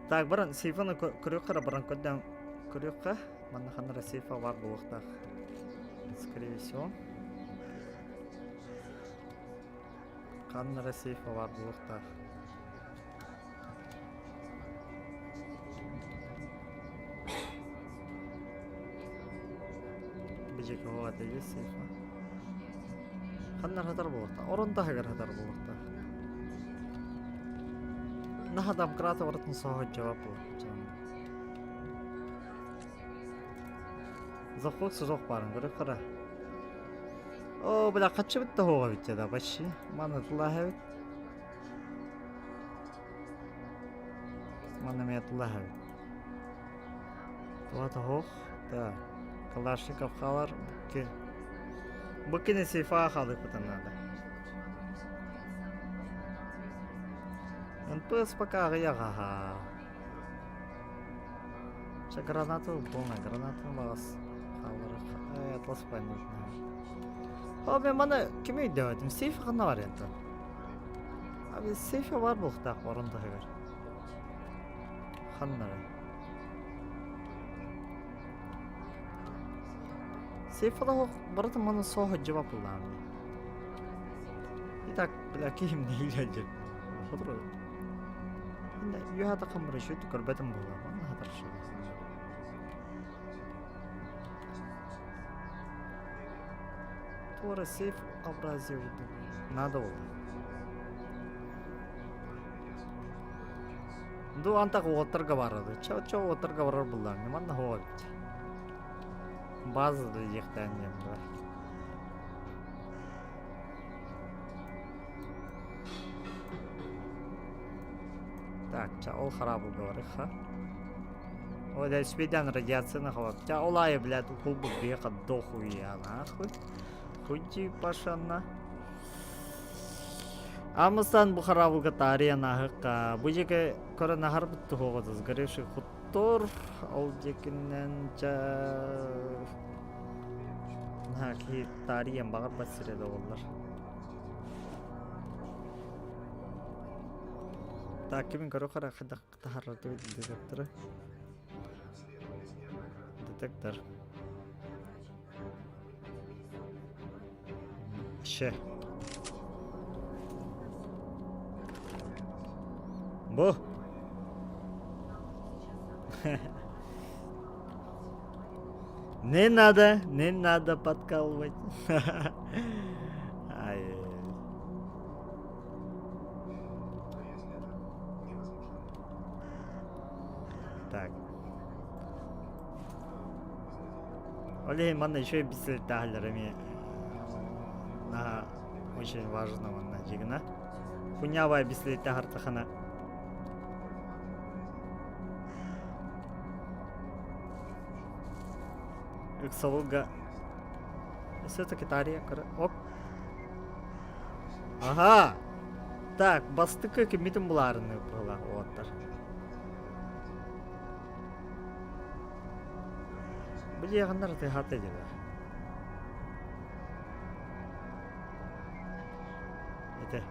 Так, баран сейфаны көрөккара баран көдөн көрөкка. Мана ханара сейфа бар булакта. Скорее всего. Ханара сейфа бар булакта. Бижек ова деге сейфа. Ханар хатар булакта. Оронда хагар хатар булакта. Нахадам крата вартын соға жауап бұл. Заходсы жоқ барын көріп қара. О, бля, қачы бітті хоға бітті да, баши. Маны тұлаға біт. Маны мен тұлаға біт. Тұлата хоқ. Да. Калашников қалар. Бұккені сейфаға қалдық бұтын нада. НПС пока ага. Сейчас гранату, полная гранату вас. Атлас понятно. О, мен мана кеме делать? Сейф қана бар енді. Abi сейфе бар бұлықтақ орында хагар. Ханнары. Сейфе да баратын мана соға жауап бұлдан. Итак, бля, киім не иләдер. Құдыры. Юхата қамыры шөйті көрбәтім болу. Мана хатар шөйті. Туара сейф образия буду. Надо было. Ду антақ оғаттарға барады. Чау оғаттарға барар бұлдар. Неманна оға бітті. Базады ектен емді. Так, ол харабы говорит, ха? Ой, да спидян радиацияны хават. Олай, блядь, клубы беха дохуя, нахуй. Хуйти пашанна. Амыстан бұл харабыға тария нахыққа. Бұл жеке көрі нахар бұтты хоғадыз. Греші құттыр. Ол жекінен Нахи тариян бағар басыреді олар. Так, кемін көрі қара қадақ тахарраты детекторы. Детектор. Ше. Бу. Не надо подкалывать. Ай. Так. Олей, манна еще и бисел тахлерами. Очень важно манна жигна. Пунявая бисел тахартахана. Иксалуга. Все-таки тария. Оп. Ага. Так, бастыкы кемитим буларыны была. Оттар. Бұл яғандар тыйхат еділер. Ете.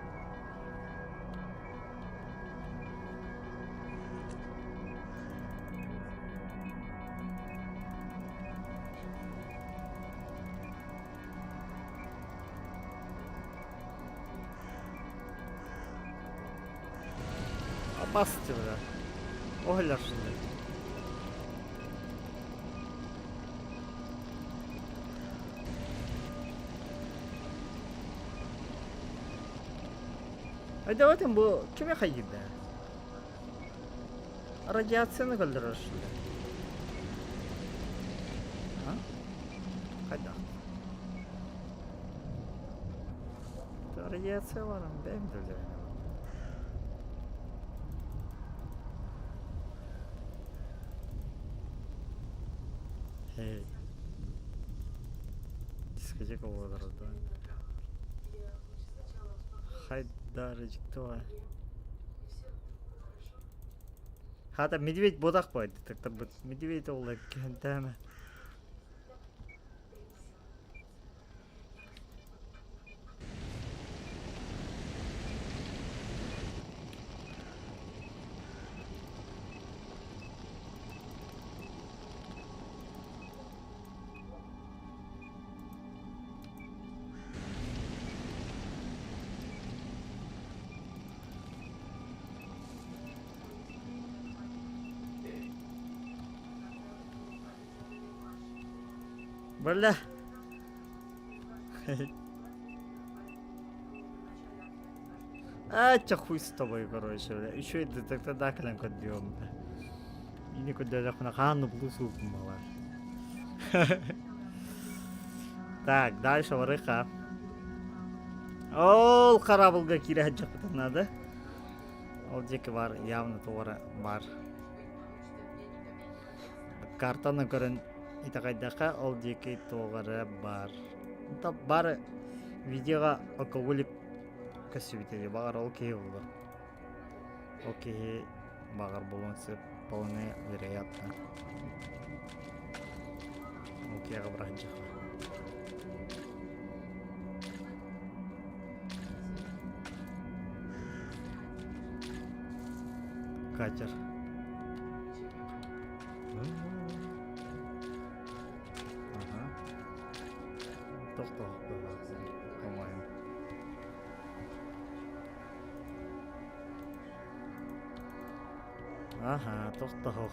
Опасты, бля. Оғылар шындай. Ay давайте bu kime kaydı? Радиацияны көлдірір шынды. Қайда? Радиация var mı? Benim de öyle. Hey. Дискотека возраста. Хайдарочек, давай. Хата медведь бодак бай детектор бит. Медведь ол кентеме. Бля. А, чё хуй с тобой, короче, бля. Еще и детектор даклен кодиом, бля. И никуда я на хану блусу мала. Так, дальше варыха. Ол харабылга кире хаджак бутан надо. Ол деки бар, явно товара бар. Картаны көрін итағайдақа ол деки тоғары бар. Та бары видеоға алкоголик көсібетеді. Бағар ол кей болды. Ол кей бағар болуынсы полный вероятно. Ол кейға бірақ жақы. Катер. Ага. Тоқта по-моему. Ага, тоқта хоқ.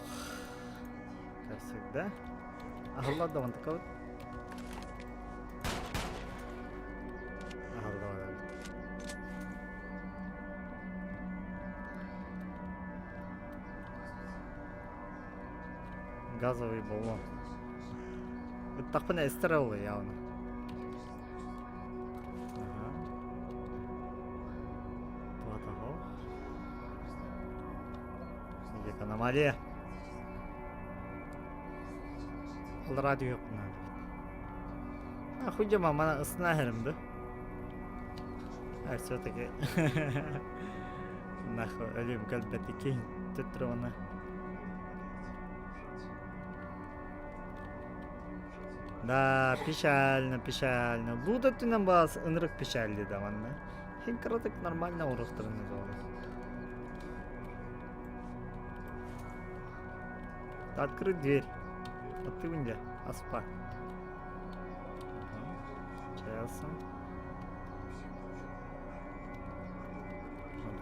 Как всегда. Ахаллады вон такой вот. Ахаллады. Газовый баллон. Это так понял, стрелы явно. Ага. Вот того. Где-то аномалия. Радио yok надо. А худема мана снайперим, да? А все-таки. Нахуй, ölüm kalbeti ki tuttuğuna. Да, печально, печально. Луда ты нам бас, ынрык печальный да ванна. Хин кратык нормально урықтырыны зор. Открыть дверь. А ты вынде, аспа. Чаясын.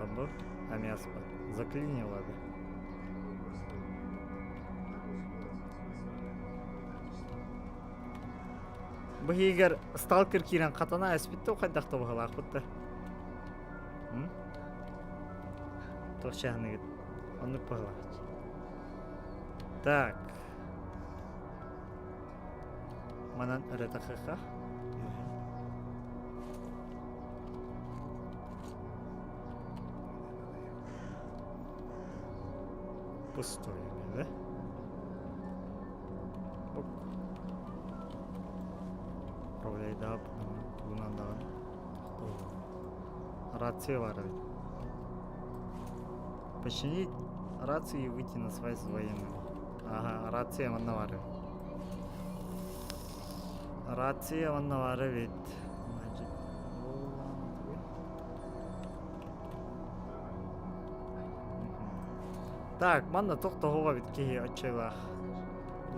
Вот был, а не аспа. Заклинило, да. Бұл егер сталкер кирен қатана әспетті қайдақты бұғыл ақпытты. Тоқшағыны кет. Онық бұғыл ақпытты. Так. Манан әрі тақыға. Пустой, да? Управляйда туғынандағы рация бар. Починить рацию и выйти на связь с военными. Ага, рация ванна бар. Рация ванна бар вид. Так, манна тоқтауға бит кей отчайлах.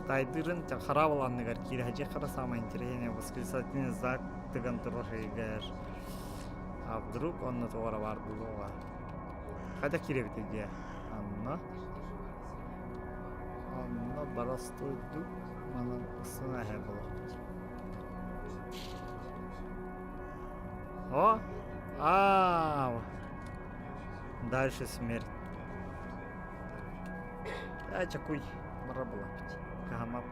Тайдырын харап аланныгар кире хажи қарасама интерес восклицательный знак тыган тұрғығар. А вдруг он на товара бар бұлуға. Қайда кире бит еге? Анна барастойдық. Манан ұсына хэ бұлақ. О! Ау! Дальше смерть. Чакуй. Мара была. Кахамап.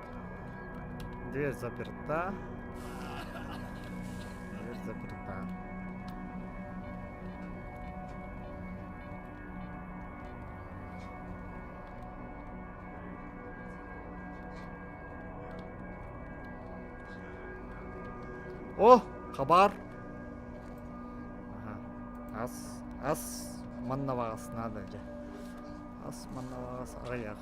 Дверь заперта. Дверь заперта. О, хабар. Ага. Ас манна вағас надо же. Османова аяқ.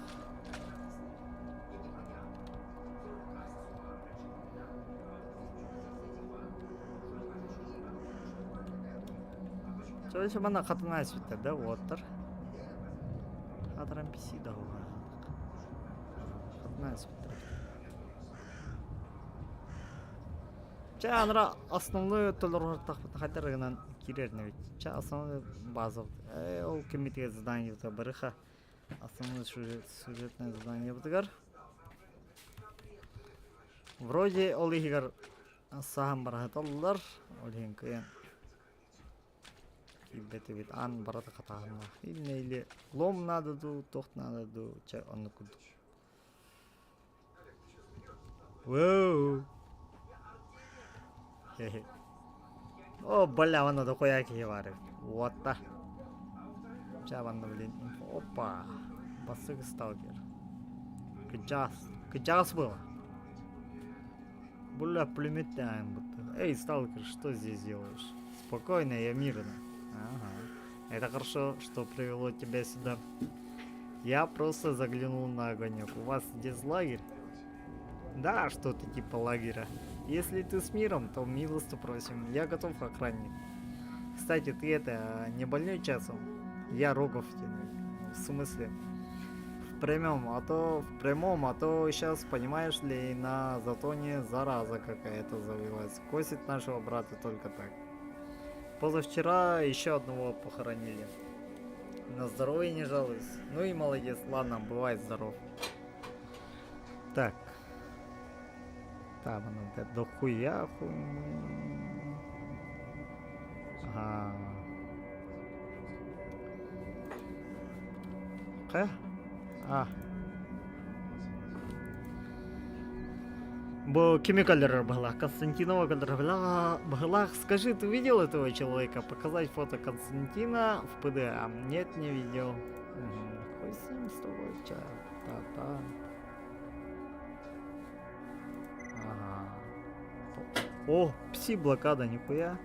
Çoğu bana kadın ayısı da otur. Kadın NPC da var. Kadın ayısı. Ча основной толер тахпыт хатырыгынан кирерне бит. Ча основной база. Ол комитет задание та барыха. Основной сюжетное задание бутыгар. Вроде ол игер сахам барахаталлар. Ол хинкен. Кибете бит ан барата хатаанна. Или лом надо ду, тохт надо ду. Ча он куду. Воу. О, бля, вон до кояки варит. Вот так. Чаван, блин. Опа. Басык сталкер. Кыджас было. Бля, пулеметаем будто. Эй, сталкер, что здесь делаешь? Спокойно, я мирно. Ага. Это хорошо, что привело тебя сюда. Я просто заглянул на огонек. У вас здесь лагерь? Да, что-то типа лагеря. Если ты с миром, то милости просим. Я готов, охранник. Кстати, ты это, не больной часом? Я рогов тяну. В смысле? В прямом, а то сейчас, понимаешь ли, на затоне зараза какая-то завелась. Косит нашего брата только так. Позавчера еще одного похоронили. На здоровье не жалуюсь. Ну и молодец, ладно, бывай здоров. Так. Там оно дохуя хуй. Ага. Бо кемикалер была, Константинова была. Скажи, ты видел этого человека? Показать фото Константина в ПДА? Нет, не видел. Хуй с ним с тобой, ча. Та-та. Ага. О, пси-блокада, нихуя.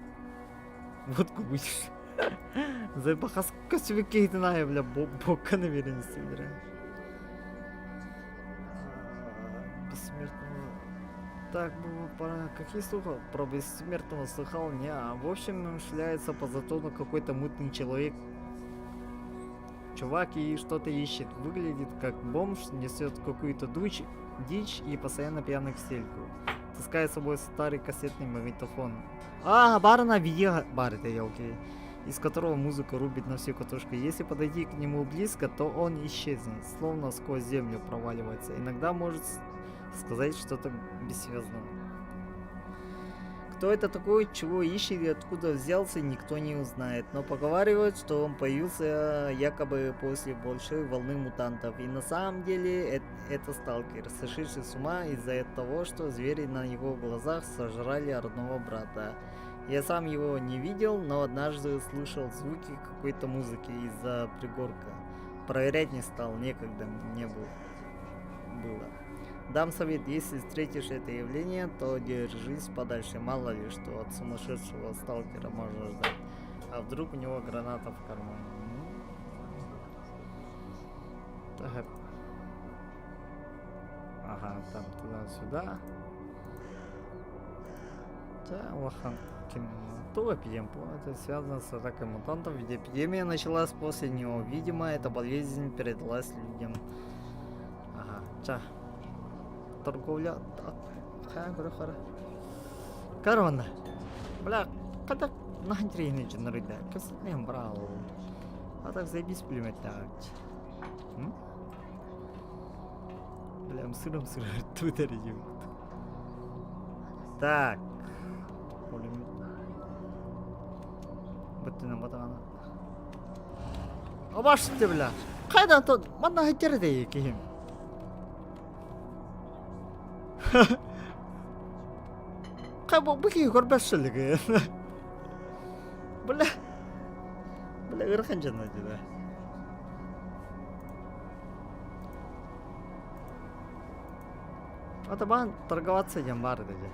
Водку будешь. Запаха с косвики ты на, бля, бока намеренности, бля. Бессмертного. Так, какие слухи про бессмертного слыхал? Не, в общем, шляется по затону какой-то мутный человек. Чувак и что-то ищет. Выглядит как бомж, несет какую-то дичь и постоянно пьяный в стельку. Таскает с собой старый кассетный магнитофон. Бар на видео... Бар, это я окей. Из которого музыка рубит на всю катушку. Если подойти к нему близко, то он исчезнет, словно сквозь землю проваливается. Иногда может сказать что-то бессвязное. Кто это такой, чего ищет и откуда взялся, никто не узнает. Но поговаривают, что он появился якобы после большой волны мутантов. И на самом деле это сталкер, сошедший с ума из-за того, что звери на его глазах сожрали родного брата. Я сам его не видел, но однажды слышал звуки какой-то музыки из-за пригорка. Проверять не стал, некогда не было. Дам совет, если встретишь это явление, то держись подальше, мало ли что от сумасшедшего сталкера можно ждать. А вдруг у него граната в кармане? Так. Ага, там туда-сюда. Да, лохан. Ту эпидемию. Это связано с атакой мутантов, ведь эпидемия началась после него. Видимо, эта болезнь передалась людям. Ага, ча. Торговля. Корона. Бля, когда нахрен не рыда? Косым брал. А так заебись пулемет так. Бля, сыром тут идет. Так. Пулемет. Баттина батана. Обаш ты, бля. Кайдан тут мана хитерде ким. Кайбо бики горбашлыгы. Бля. Бля, гырхан жанна дида. Атабан торговаться идем бар dedi.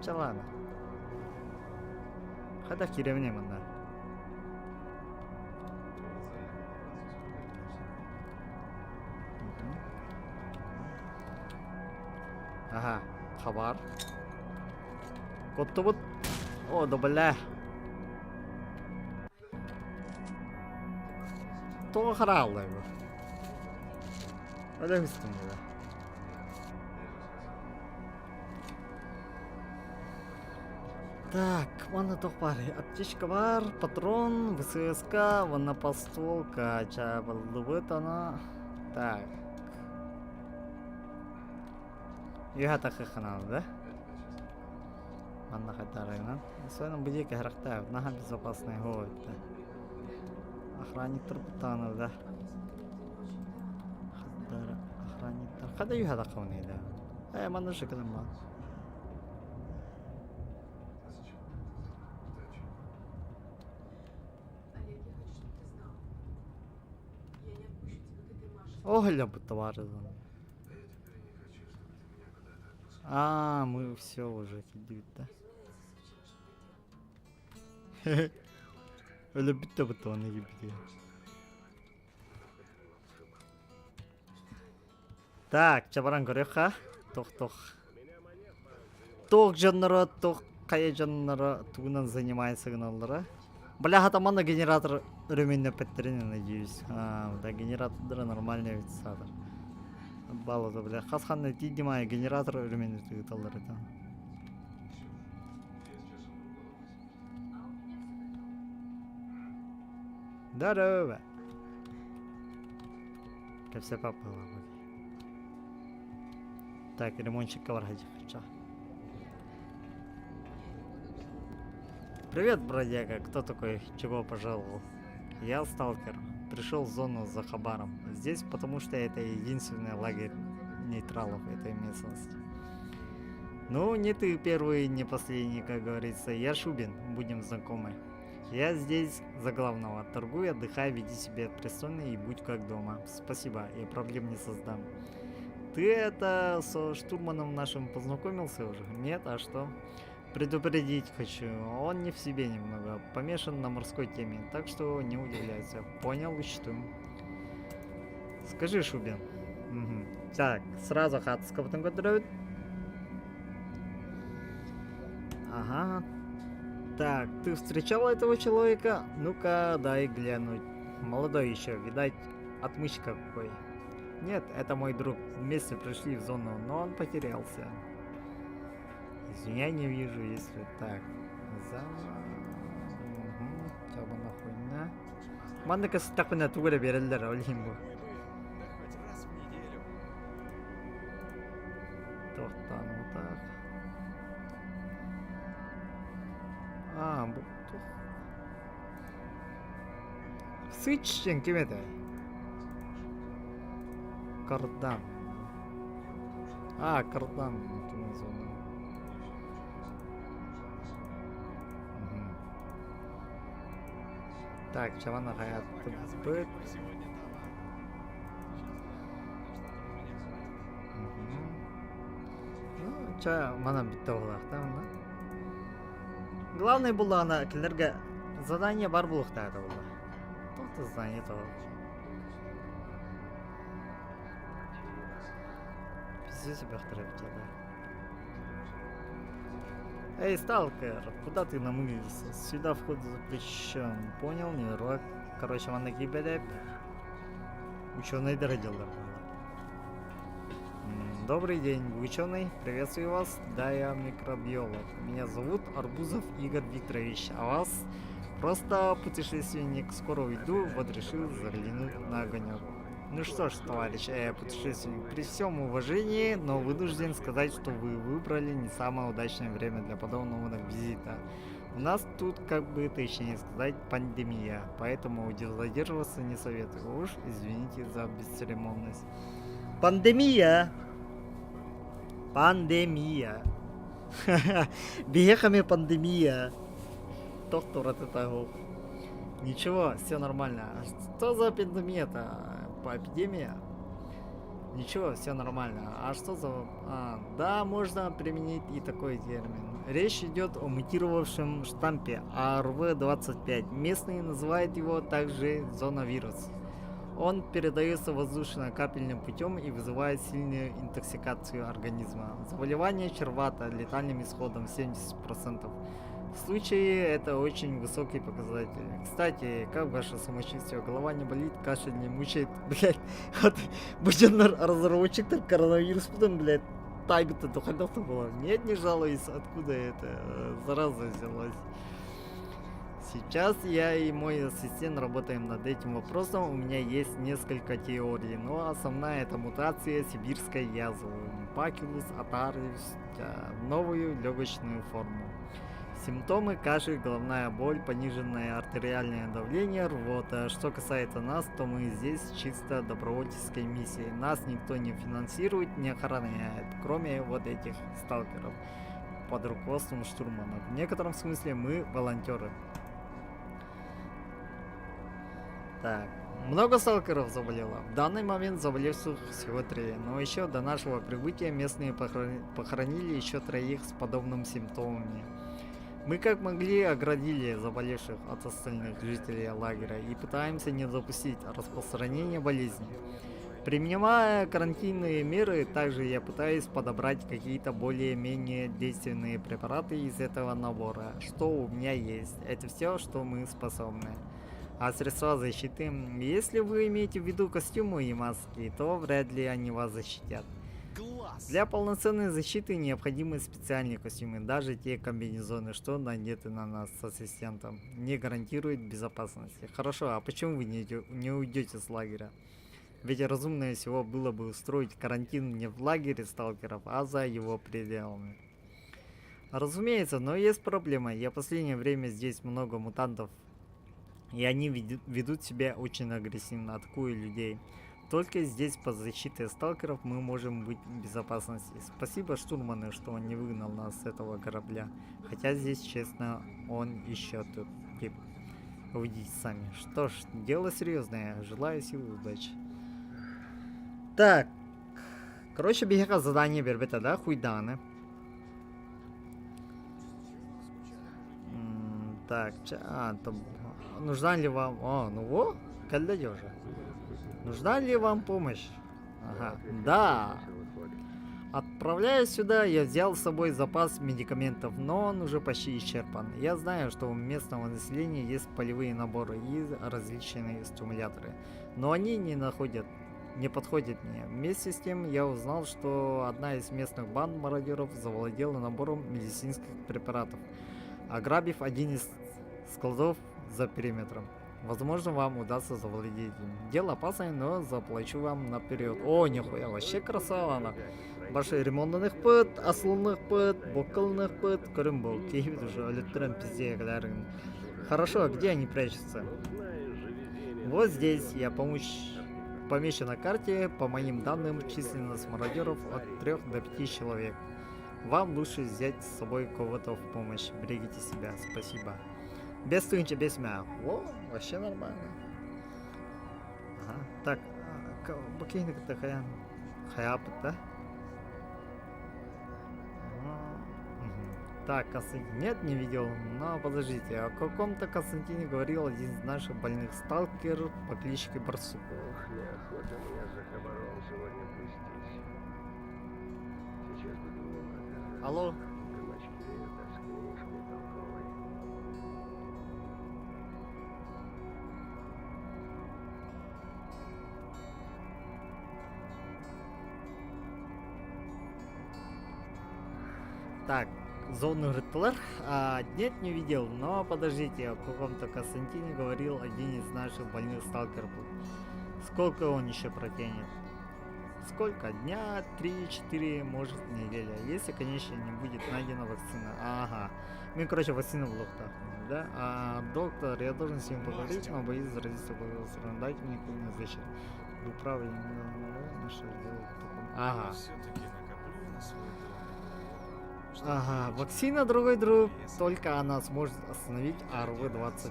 Чалана. Хада киревне мында. Ага, хабар. Котто вот. О, да бля. То харалла его. Öyle üstünde. Так, мана тохпары. Аптечка бар, патрон, ВССК, ванна постолка, чабалдывыт она. Так. Юха тахыханал, да? Манна хатарайна. Своем будеке характер, наха безопасный город. Охранник турбутана, да? Хатара, охранник. Хада юха тахауни, да? Манна шикалым ба. Олег, я хочу, чтобы ты знал. Я не отпущу тебя к этой Маше. Оля бы товары. А, мы все уже сидим, да? Öyle bitti bu tonu gibi diyor. Так, чабаран көрөк Тох. Тох жаннары, тох кая жаннары тугунан занимается гналлары. Бля, хатаманда генератор рюминне петтерин, надеюсь. Да, генератор нормальный вид садыр. Баллы, бля, хасханны тидимай генератор рюминне тыгыталар это. Здорово. Как все попало. Так, ремонтчик коваргади хоча. Привет, бродяга. Кто такой? Чего пожаловал? Я сталкер. Пришел в зону за хабаром. Здесь потому что это единственный лагерь нейтралов этой местности. Ну, не ты первый, не последний, как говорится. Я Шубин. Будем знакомы. Я здесь за главного. Торгуй, отдыхай, веди себя пристойно и будь как дома. Спасибо, я проблем не создам. Ты это со штурманом нашим познакомился уже? Нет, а что? Предупредить хочу. Он не в себе немного. Помешан на морской теме. Так что не удивляйся. Понял, учту. Скажи, Шубин. Угу. Так, сразу хат с кого-то готовят. Ага. Так, ты встречала этого человека? Ну-ка, дай глянуть. Молодой еще, видать, отмычка какой. Нет, это мой друг. Вместе пришли в зону, но он потерялся. Извиняй, не вижу, если так. Чаба нахуй на. Мандыка стакуна тугура берелдер, олимбу. Хоть раз в неделю. Тохтан, вот так. Bu Switch'in kime de? Kardan. Kardan. Так, чавана хаят быт. Ну, ча мана битте болактан, да? Главное было она киллерге задание бар булыкта это было. То задание то. Пиздец себя второпте, да. Эй, сталкер, куда ты намылился? Сюда вход запрещен. Понял, не дурак. Короче, вон такие бедеп. Ученый дородилдар. Добрый день, вы ученый? Приветствую вас. Да, я микробиолог. Меня зовут Арбузов Игорь Викторович. А вас просто путешественник. Скоро уйду, вот решил заглянуть на огонек. Ну что ж, товарищ путешественник, при всем уважении, но вынужден сказать, что вы выбрали не самое удачное время для подобного визита. У нас тут, как бы точнее сказать, пандемия, поэтому задерживаться не советую. Уж извините за бесцеремонность. Пандемия! Пандемия! Бехами пандемия! Доктор, это того. Ничего, все нормально. Что за пандемия-то? Эпидемия? Ничего, все нормально. А что за... да, можно применить и такой термин. Речь идет о мутировавшем штампе АРВ-25. Местные называют его также зоновирус. Он передается воздушно-капельным путем и вызывает сильную интоксикацию организма. Заболевание чревато летальным исходом 70%. В случае это очень высокий показатель. Кстати, как ваше самочувствие? Голова не болит, кашель не мучает, блядь. Вот, будь он разработчик, так коронавирус потом, блядь, тайгу-то доходил-то было. Нет, не жалуюсь, откуда это зараза взялась. Сейчас я и мой ассистент работаем над этим вопросом. У меня есть несколько теорий, но основная это мутация сибирской язвы. Бакилус атариус, новую легочную форму. Симптомы: кашель, головная боль, пониженное артериальное давление, рвота. Что касается нас, то мы здесь чисто добровольческой миссии. Нас никто не финансирует, не охраняет, кроме вот этих сталкеров под руководством штурмана. В некотором смысле мы волонтеры. Так, много сталкеров заболело. В данный момент заболевших всего 3, но еще до нашего прибытия местные похоронили еще 3 с подобными симптомами. Мы как могли оградили заболевших от остальных жителей лагеря и пытаемся не допустить распространения болезни. Принимая карантинные меры, также я пытаюсь подобрать какие-то более-менее действенные препараты из этого набора, что у меня есть. Это все, что мы способны. А средства защиты, если вы имеете в виду костюмы и маски, то вряд ли они вас защитят. Класс! Для полноценной защиты необходимы специальные костюмы, даже те комбинезоны, что надеты на нас с ассистентом, не гарантируют безопасности. Хорошо, а почему вы не уйдете с лагеря? Ведь разумнее всего было бы устроить карантин не в лагере сталкеров, а за его пределами. Разумеется, но есть проблема. Я в последнее время здесь много мутантов, и они ведут себя очень агрессивно, атакуя людей. Только здесь под защитой сталкеров мы можем быть в безопасности. Спасибо штурману, что он не выгнал нас с этого корабля. Хотя здесь, честно, он еще тут. Тип. Увидите сами. Что ж, дело серьезное. Желаю сил и удачи. Так. Короче, бега задание бербета, да? Хуйданы. Так, там... Нужна ли вам... О, ну во, когда же? Нужна ли вам помощь? Ага, да. Отправляясь сюда, я взял с собой запас медикаментов, но он уже почти исчерпан. Я знаю, что у местного населения есть полевые наборы и различные стимуляторы, но они не подходят мне. Вместе с тем я узнал, что одна из местных банд мародеров завладела набором медицинских препаратов, ограбив один из складов за периметром. Возможно, вам удастся завладеть им. Дело опасное, но заплачу вам наперед. О, нихуя, вообще красава она. Баши ремонтных пыт, аслынных пыт, бокалных пыт, корымбол, кейвит уже, электрон пизде, глярын. Хорошо, а где они прячутся? Вот здесь я помечу на карте. По моим данным, численность мародеров от 3 до 5 человек. Вам лучше взять с собой кого-то в помощь. Берегите себя, спасибо. Без тынча, без мя. О, вообще нормально. Ага. Так, бакейник это хаяпыт, да? Так, Константин, нет, не видел. Но подождите, о каком-то Константине говорил один из наших больных сталкеров по кличке Барсук. Ох, неохота меня за хабаром сегодня пустить. Сейчас буду дома. Алло? Гамачки, да с книжкой толковой. Так, зону РТЛР? Нет, не видел, но подождите, о каком-то Константине говорил один из наших больных сталкеров. Сколько он еще протянет? Сколько? Дня? 3-4, может, неделя. Если, конечно, не будет найдена вакцина. Ага. Ну, короче, вакцина в лохтах, да? Доктор, я должен с ним поговорить, но боюсь заразиться благословенно. Дайте мне какую-нибудь защиту. Вы правы, я не знаю, что делать в таком... Ага. Все-таки накоплю на свой дом. Ага, вакцина, другой друг, только она сможет остановить РВ-25.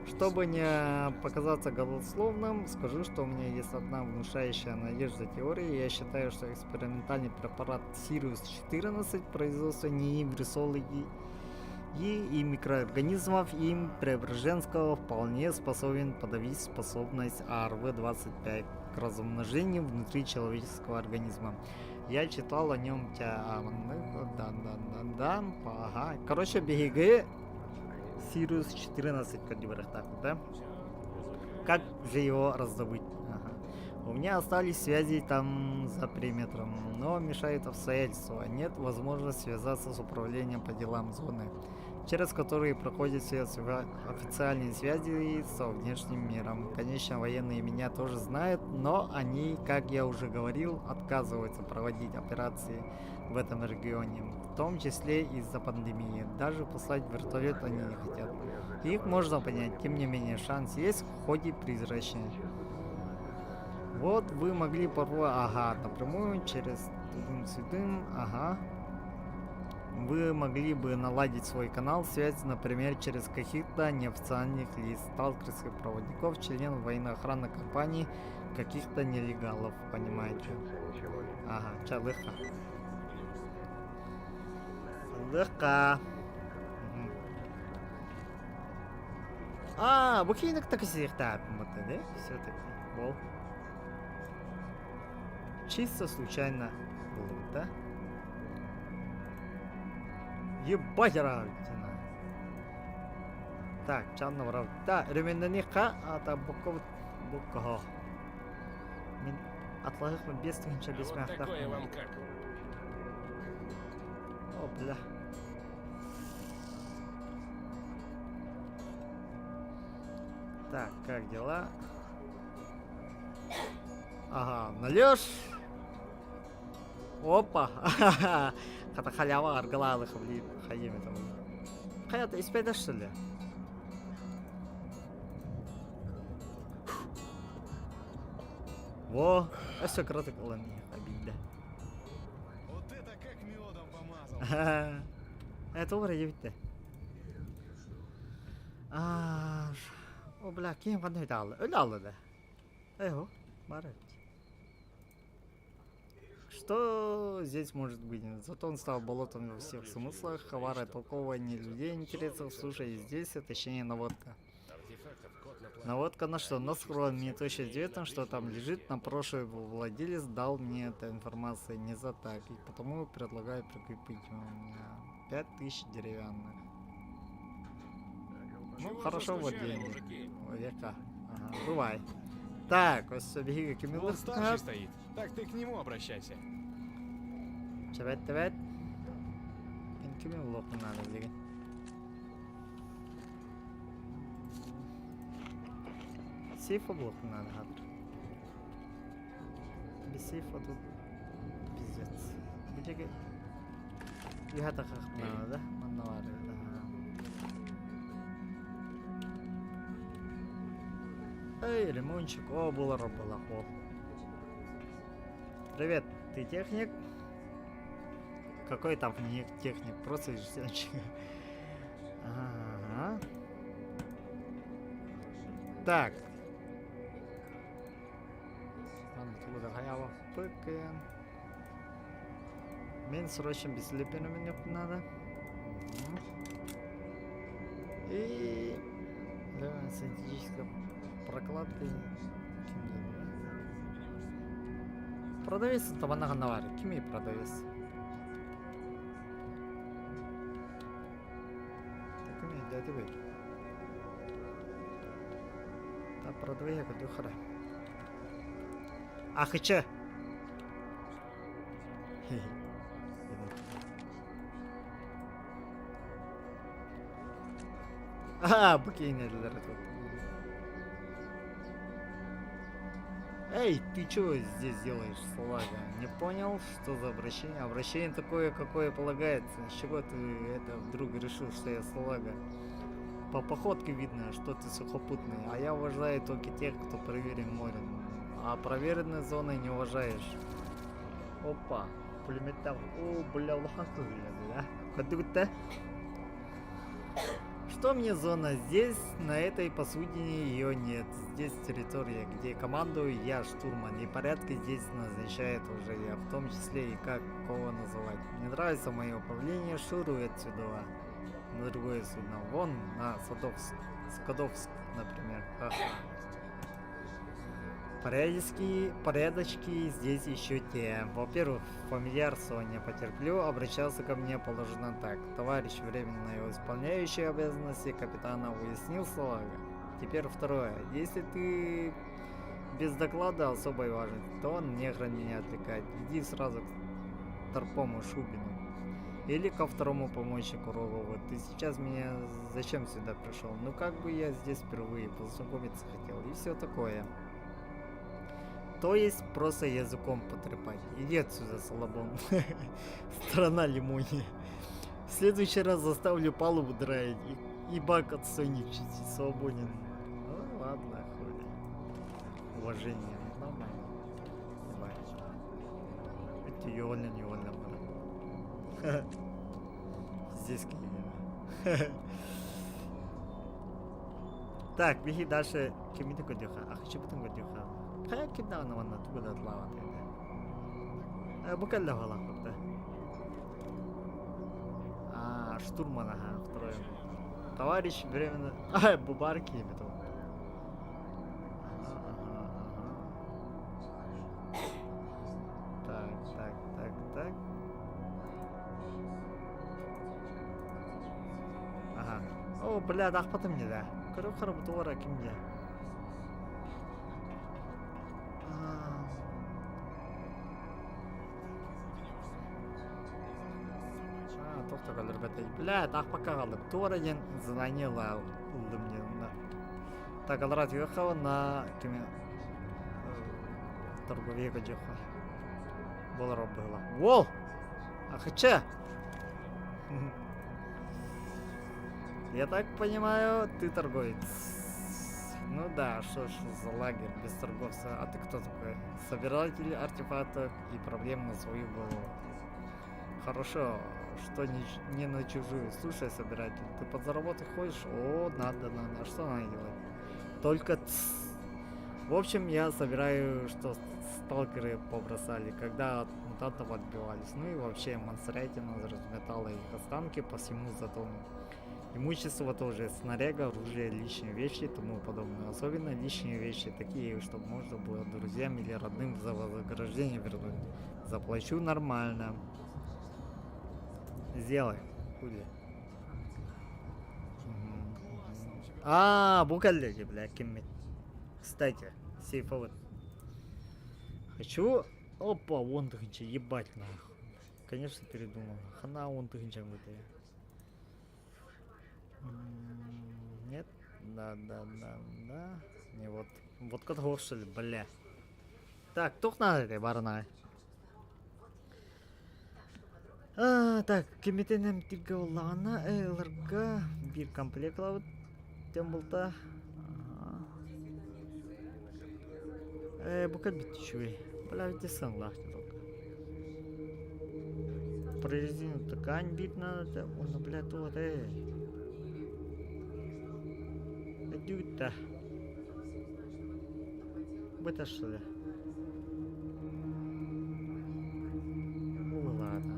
Чтобы не показаться голословным, скажу, что у меня есть одна внушающая надежда теория. Я считаю, что экспериментальный препарат Сириус-14 производства неибрисологи и микроорганизмов им преображенского вполне способен подавить способность АРВ-25 к размножению внутри человеческого организма. Я читал о нем ага. Короче, БГ Сириус 14 калибрах, так вот, да? Как же его раздобыть? Ага. У меня остались связи там за периметром, но мешает обстоятельства. Нет возможности связаться с управлением по делам зоны, через которые проходят все официальные связи со внешним миром. Конечно, военные меня тоже знают, но они, как я уже говорил, отказываются проводить операции в этом регионе, в том числе из-за пандемии. Даже послать вертолет они не хотят. Их можно понять, тем не менее шанс есть, хоть и призрачный. Вот вы могли порвать, ага, напрямую через тудым-сюдым, ага. Вы могли бы наладить свой канал связи, например, через каких-то неофициальных лиц, сталкерских проводников, членов военно-охранной компании, каких-то нелегалов, понимаете? Ага, ча, легко. Легко. А, букинок так и да? Все-таки. Вол. Чисто случайно было, да? Ебать, равтина. Так, чанна врав. Да, ременника, ата боков бокко. Мен атлахых мен без тыгынча без Вот мягках. такое вам как? О, бля. Так, как дела? Ага, нальешь? Опа! Хата халява аргалалых, блин, хаем это. Хаята из педа, что ли? Во, а все круто колония, обида. Вот это как медом помазал. Это вроде ведь. О, бля, кем в одной дал? Дал, да? Эхо, барать. Что здесь может быть? Зато он стал болотом во всех смыслах, хавара толкование людей интересов, слушай, здесь отощение наводка. Артефактов код на план. Наводка на что? На схрон, мне точно известно, что там лежит, на прошлый владелец дал мне эту информацию не за так, и потому предлагаю прикрепить у меня 5000 деревянных. Ну, Чего хорошо, вот заскучали, деньги. мужики? Века. Ага, бывай. Так, ось собі якими Вон старший стоит. Так ты к нему обращайся. Çabet. Ben kimin vlogunu alabilirim? Сейфа блоку надо, гад. Без сейфа тут пиздец. Где я так надо, да? Маннавары, да. Эй, ремонтчик, о, было. Привет, ты техник? Какой там не техник, просто жестянчик. Ага. Так. Откуда хаява пыкаем. Мен срочно без лепена мне надо. И... Да, синтетическая прокладка. Продавец табанага навари. Кими продавец? Кими, дядя бей. Та продавец я куди хара. Ах, и че? А, букейнерлер тут. Эй, ты чё здесь делаешь, салага? Не понял, что за обращение? Обращение такое, какое полагается. С чего ты это вдруг решил, что я салага? По походке видно, что ты сухопутный, а я уважаю только тех, кто проверен морем. А проверенные зоны не уважаешь. Опа, пулемета. О, бля, лоханку глядя, да? Куда-то? Что мне зона? Здесь, на этой посудине, ее нет. Здесь территория, где командую я, штурман. И порядки здесь назначает уже я, в том числе и как кого называть. Мне нравится мое управление, шуруй отсюда. на другое судно. Вон на Садовск, Скадовск, например. Ха-ха. Порядочки здесь еще те. Во-первых, фамильяр Соня потерплю, обращался ко мне положено так. Товарищ временно исполняющий обязанности капитана уяснил салага. Теперь второе. Если ты без доклада особой важности, то он негра не отвлекает. Иди сразу к Торпому Шубину. Или ко второму помощнику Рогову. Ты сейчас меня зачем сюда пришел? Ну как бы я здесь впервые познакомиться хотел. И все такое. То есть просто языком потрепать. Иди отсюда, Салабон. Страна лимония. В следующий раз заставлю палубу драить и бак отсоничать. Свободен. Ну ладно, хули. Уважение. Ну, нормально. Давай. Это невольно, брат. Здесь кинем. Так, беги дальше. Кем ты годюха? А хочу потом годюха. Kayak kita mana tuh udah lewat ya. Bukan lah lah kota. Штурман, ага, второй. Товарищ временно. Бубарки это. Так. Ага. О, бля, да, потом не да. Короче, работа кем я. Тоқтап ребята. Бля, так пока қалды. Тура ен зананила улды мне. Так, алрат ехала на кеме торговега жеха. Болар было. Вол! Ахача! Я так понимаю, ты торговец. Ну да, что ж за лагерь без торговца. А ты кто такой? Собиратель артефактов и проблем на свою голову. Хорошо, что не на чужую. Слушай, собиратель, ты подзаработать хочешь? О, надо. А что надо делать? Только В общем, я собираю, что сталкеры побросали, когда от мутантов отбивались. Ну и вообще, монстрятина разметала их останки по всему затону. Имущество тоже, снаряга, оружие, личные вещи и тому подобное. Особенно личные вещи, такие, чтобы можно было друзьям или родным за вознаграждение вернуть. Заплачу нормально. Сделай. Хули. Букалеги, бля, кеммит. Кстати, сейфовый. Хочу... Опа, вон ты хинча, ебать нахуй. Конечно, передумал. Хана вон ты хинча будет. Нет? Да. Не вот. Вот как что ли, бля. Так, тух надо этой барной. Так, кемитенем тиргеулана, ларга, бир комплект лавыт. Тем болта. Букат битчуй. Бля, ведь сын лахти только. Прорезину ткань бит надо. Он, бля, тут, Дюта. Быта что ли? Ну ладно.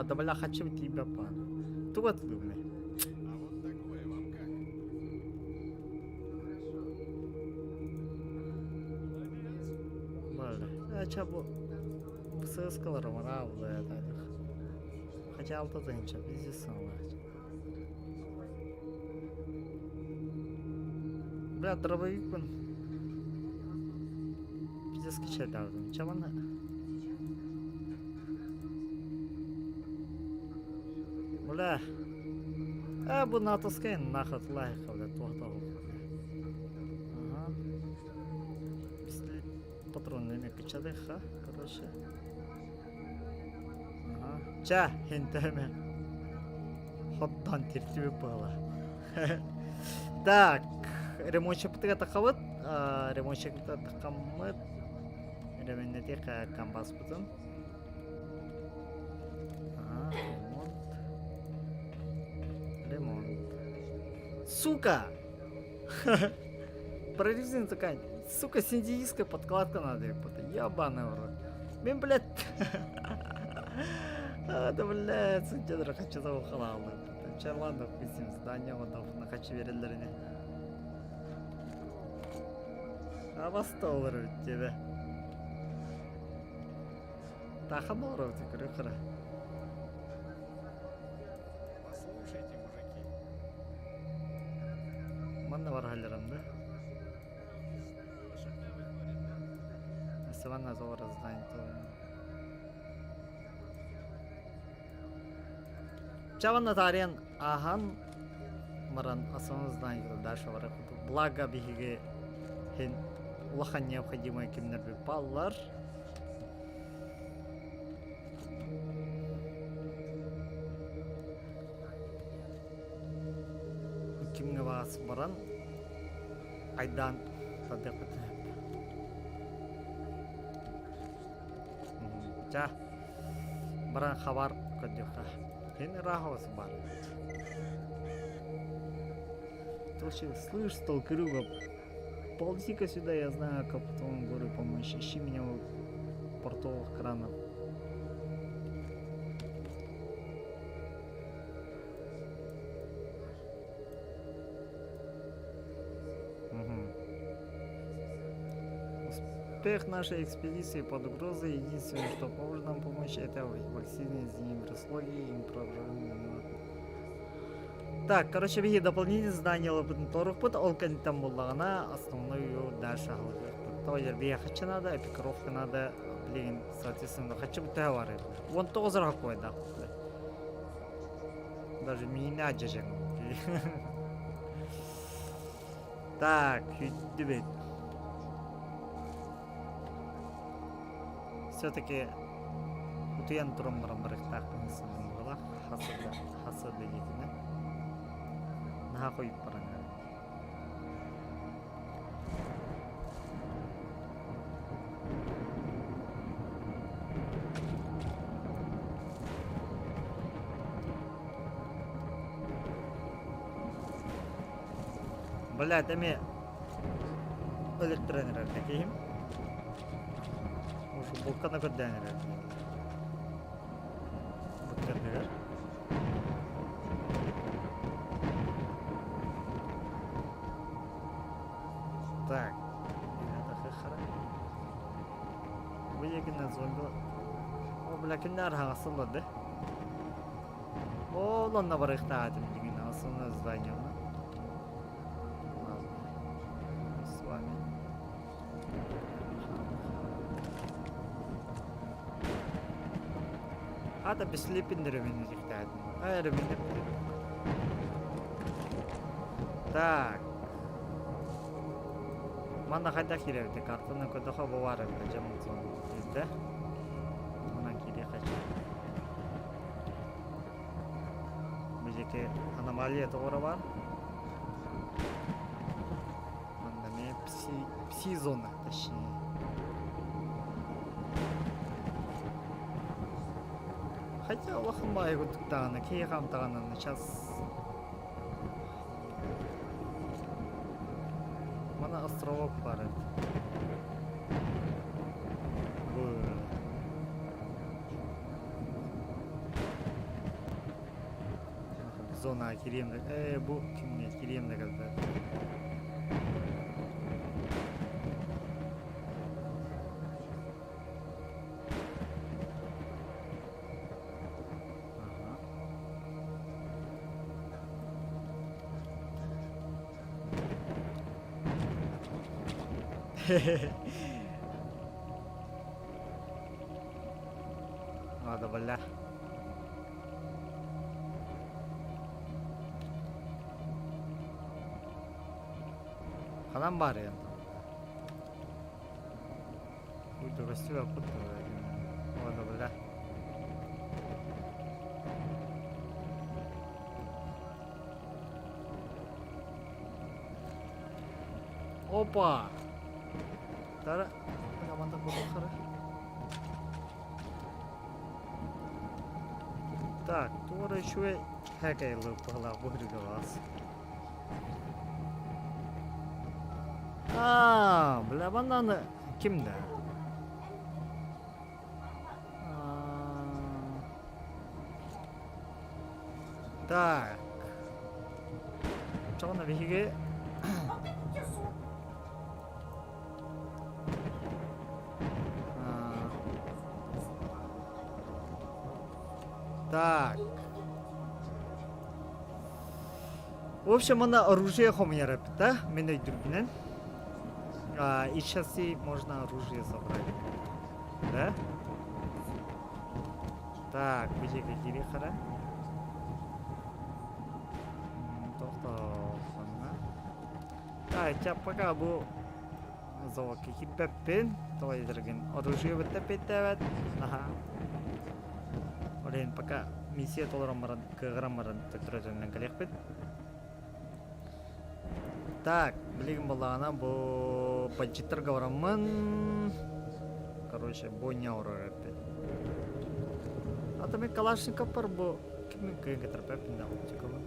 Да бля, хочу тебя, пан. Тут любный. А вот такое вам как? Ладно. Чабу. Сыскал романа в это. Хотя алта ничего, пиздец лахти. Бля, дробовик вон. Пиздец скачать должен. Чего она? Бля. Bu натаскай нахуй лайка, бля, того. Ага. Патронными качали, ха, короче. Ага. Ча, хентеме. Хотдан тертибе было. Так. Ремонтчик тахават, ремонтчик тахамат, ремонтник камбас бутон. Ремонт. Сука! Прорезина такая. Сука, синдийская подкладка надо ебать. Ебаный в рот. Блин, блядь. Да, блядь, судья хочу того халала. Чарландық bizim здание отдав на качеверелеріне. Абаста olur тебе. Тахан olur текірі қыра. Послушайте, мужики. Манна бар халерімді. Если ванна зовар здание, то... Чаванна тарен ахан маран основной здание дальше варак. Благо бихиге хен улахан необходимые кимнербе паллар. Кимге вас баран айдан тадекут. Ча баран хабар кодюха. Хен рахос бар. Толще, слышь, сталкерюга, ползи-ка сюда, я знаю, как потом говорю помощь. Ищи меня у портовых кранов. Успех нашей экспедиции под угрозой. Единственное, что поможет нам помочь, это вакцины с неврологией и управлением. Так, короче, беги дополнительное здание лабытын торық бұд, ол кәнттен болағына основную дальше алғық бұд. То ербе хачы надо, эпикровка надо, блин, соответственно, хачы бұд тәвар еді. Вон 9 рақ қойды. Даже меня жежен. Так, хүйтті бет. Все-таки ұтыян тұрым барам-барық тақпын сылым болақ, хасырды етіне. Наха қойып бараңар. Блядь, әме электронер әрдекейім. Ушу болқана көддәнер әрдекейім. Бұттардығар. Так, это хахара. Вы егина зомби. О, бля, кинар хасылды, да? О, лонна барыхта атым деген основное здание. С вами. Ата беслепиндер мен дихтат. Ревен. Так. Мана хайда киревде картаны көдөхө бовар эмне жамылсын да. Мана кире кача. Мыжеке аномалия тоғыры бар. Манда не пси зона точнее. Хотя Аллахым бай күттіқтағаны, кей қамтағанын сейчас Мана островок бар еді. Зона киремді. Бұл кімне киремді қазір. Ладно, бля. Қанам бар енді. Будь гостевая путта. Ладно, бля. Опа! Тара, команда қара. Так, тура еще хакайлы пала выгребалась. Бля, бананы кимде? Так. 저거는 이게 Так. В общем, она оружие хомерит, да? Меня дурбинен. И сейчас и можно оружие забрать. Да? Так, где гирихара? Так, пока был завод какие-то давай, дорогие, оружие вот опять. Ага. Олен пока миссия толрамаран каграмаран тетраден галехпет. Так, блин, балана бо баджитар гавраман. Короче, бойня урарет. А там и калашников пар бо ким кайга терпеп на утикова.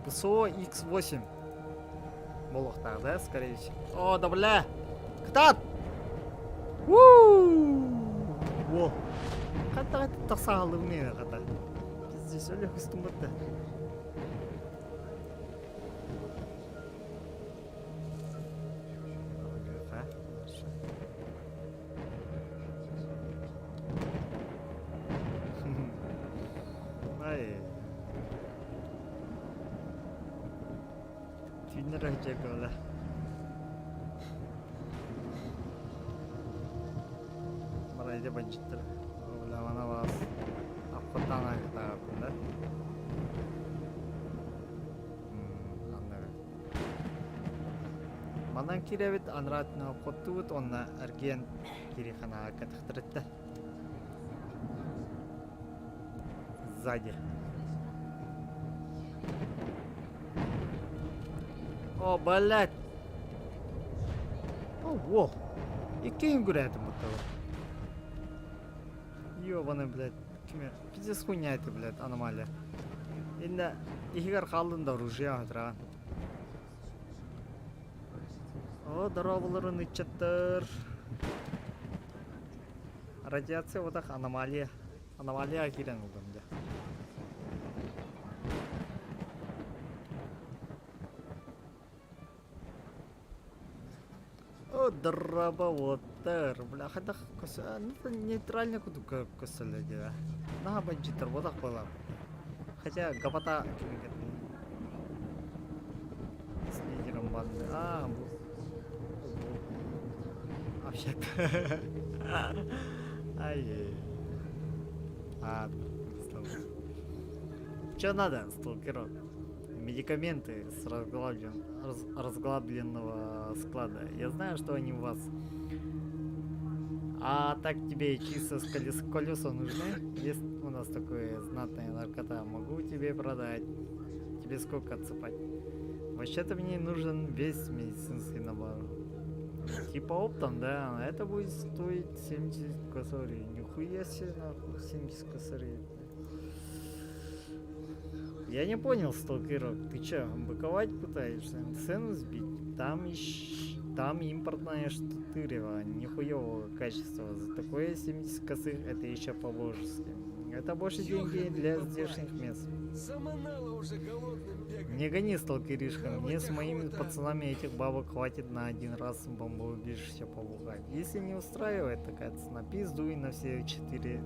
ПСО X8. Молохтар, да, скорее всего. О, да бля! Ктат! Во! Ката тасалы мне, ката. Здесь олег истумбатта. Jagola. Malah dia banjir. Belah mana was? Apa tanah kita pun dah. Mana kira bit anrat na kotut onna argian kiri khana katkhtretta. Сзади. О, блядь! О, во! И кем гуляет ему того? Ёбаный, блядь. Кеме? Пиздец хуйня это, блядь, аномалия. Инда, ихигар халында оружие атыраган. О, дорогаларын ичеттер. Радиация вот так аномалия. Аномалия кирен удамда. Дробовотер, бля, хотя это нейтрально куда косали дела. На бандитер вот так было. Хотя гопота с лидером банды. Вообще-то. Ай. Что надо, сталкеров? Медикаменты с разглабленного склада. Я знаю, что они у вас. А так тебе чисто с колеса нужны? Есть у нас такое знатная наркота. Могу тебе продать. Тебе сколько отсыпать? Вообще-то мне нужен весь медицинский набор. Типа оптом, да? Это будет стоить 70 косарей. Нихуя себе, нахуй, 70 косарей. Я не понял, сталкерок, ты чё, быковать пытаешься? Цену сбить? Там импортное штурево, нихуевого качества. За такое 70 косых это еще по-божески. Это больше деньги для здешних мест. Уже голодным бегать. Не гони, сталкеришка, мне с моими пацанами этих бабок хватит на один раз бомбоубежище побухать. Если не устраивает такая цена, пиздуй на все 4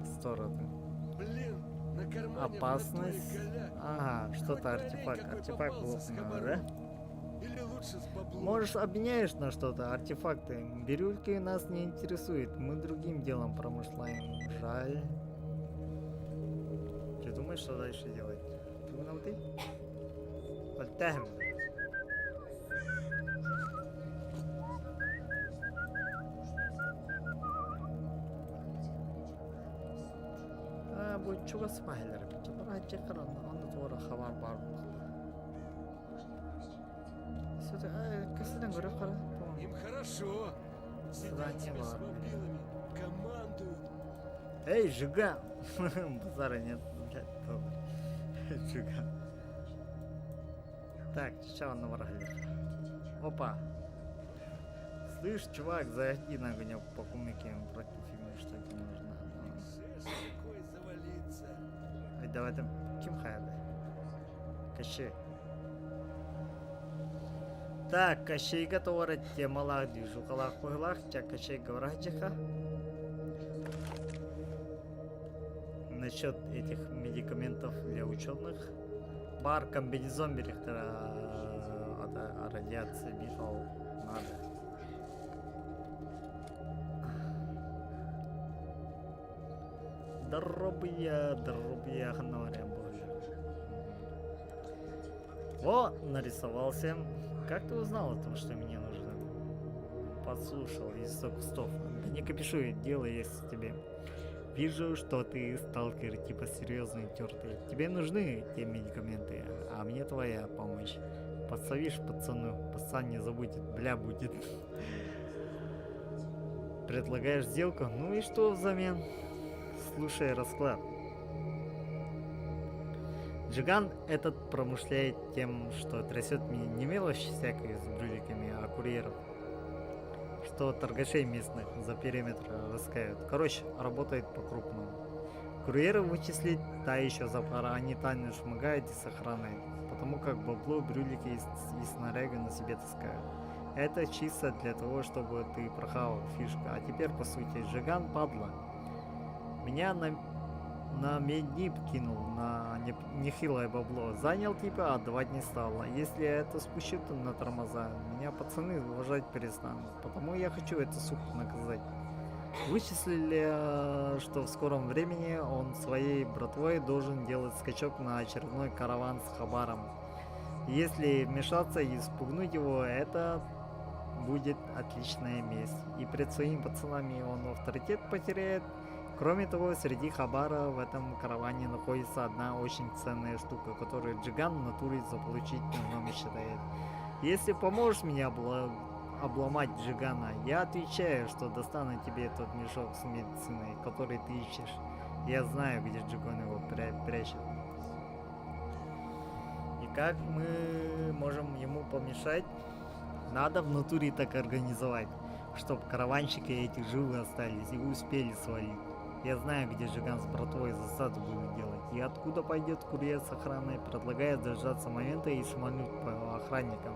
стороны. Блин, на кармане Опасность. блатной голяк. Ага, что-то Парень артефакт. какой Артефакт попался с лопнул, хабаром. да? Или лучше с баблом. Можешь обменяешь на что-то, артефакты. Бирюльки нас не интересуют, мы другим делом промышляем. Жаль. Ты думаешь, что дальше делать? Ты ты? Подтягивай. Bu çok asmahlar. Bunlar hacı karanlığı. Onu doğru haber var. Сюда, косыдан göre kara. Tamam. Им хорошо. Задание Сидят себе с ладно. мобилами, командуют. Эй, Жиган! Базара нет, блядь, добре. Жиган. Так, сначала на врага. Опа. Слышь, чувак, заходи на огонь по кумыке против имени, что тебе нужно. Шест такой завалится. Ай, давай там, кем хаяды? Кощей. Так, Кощей готовы темалах движу халах пыглах, чак Кощей говорачиха. Насчет этих медикаментов для ученых. Бар комбинезон берехтера от радиации бифал надо. Дробия, ханоря боже. О, нарисовался. Как ты узнал о том, что мне нужно? Подслушал из кустов. Да не копишу, дело есть тебе. Вижу, что ты сталкер, типа серьезный, тертый. Тебе нужны те медикаменты, а мне твоя помощь. Подсовишь пацану, пацан не забудет, бля будет. Предлагаешь сделку? Ну и что взамен? Слушай расклад. Джиган этот промышляет тем, что трясет мне не мелочь всякой с брюликами, а курьеров. Что торгашей местных за периметр раскают. Короче, работает по-крупному. Курьеров вычислить та еще запара, они тайно шмыгают и с охраной. Потому как бабло, брюлики и снарягу на себе таскают. Это чисто для того, чтобы ты прохавал фишку. А теперь, по сути, Джиган падла. Меня на меднип кинул, на нехилое бабло. Занял типа, отдавать не стал. А если я это спущу, то на тормоза. Меня пацаны уважать перестанут. Потому я хочу эту суку наказать. Вычислили, что в скором времени он своей братвой должен делать скачок на очередной караван с хабаром. Если вмешаться и спугнуть его, это будет отличная месть. И перед своими пацанами он авторитет потеряет. Кроме того, среди хабара в этом караване находится одна очень ценная штука, которую Джиган в натуре заполучить не считает. Если поможешь меня обломать Джигана, я отвечаю, что достану тебе тот мешок с медициной, который ты ищешь. Я знаю, где Джиган его прячет. И как мы можем ему помешать? Надо в натуре так организовать, чтобы караванщики эти живы остались и успели свалить. Я знаю, где Джиган с братвой засаду будут делать. И откуда пойдет курьер с охраной, предлагает дождаться момента и шмальнуть по охранникам.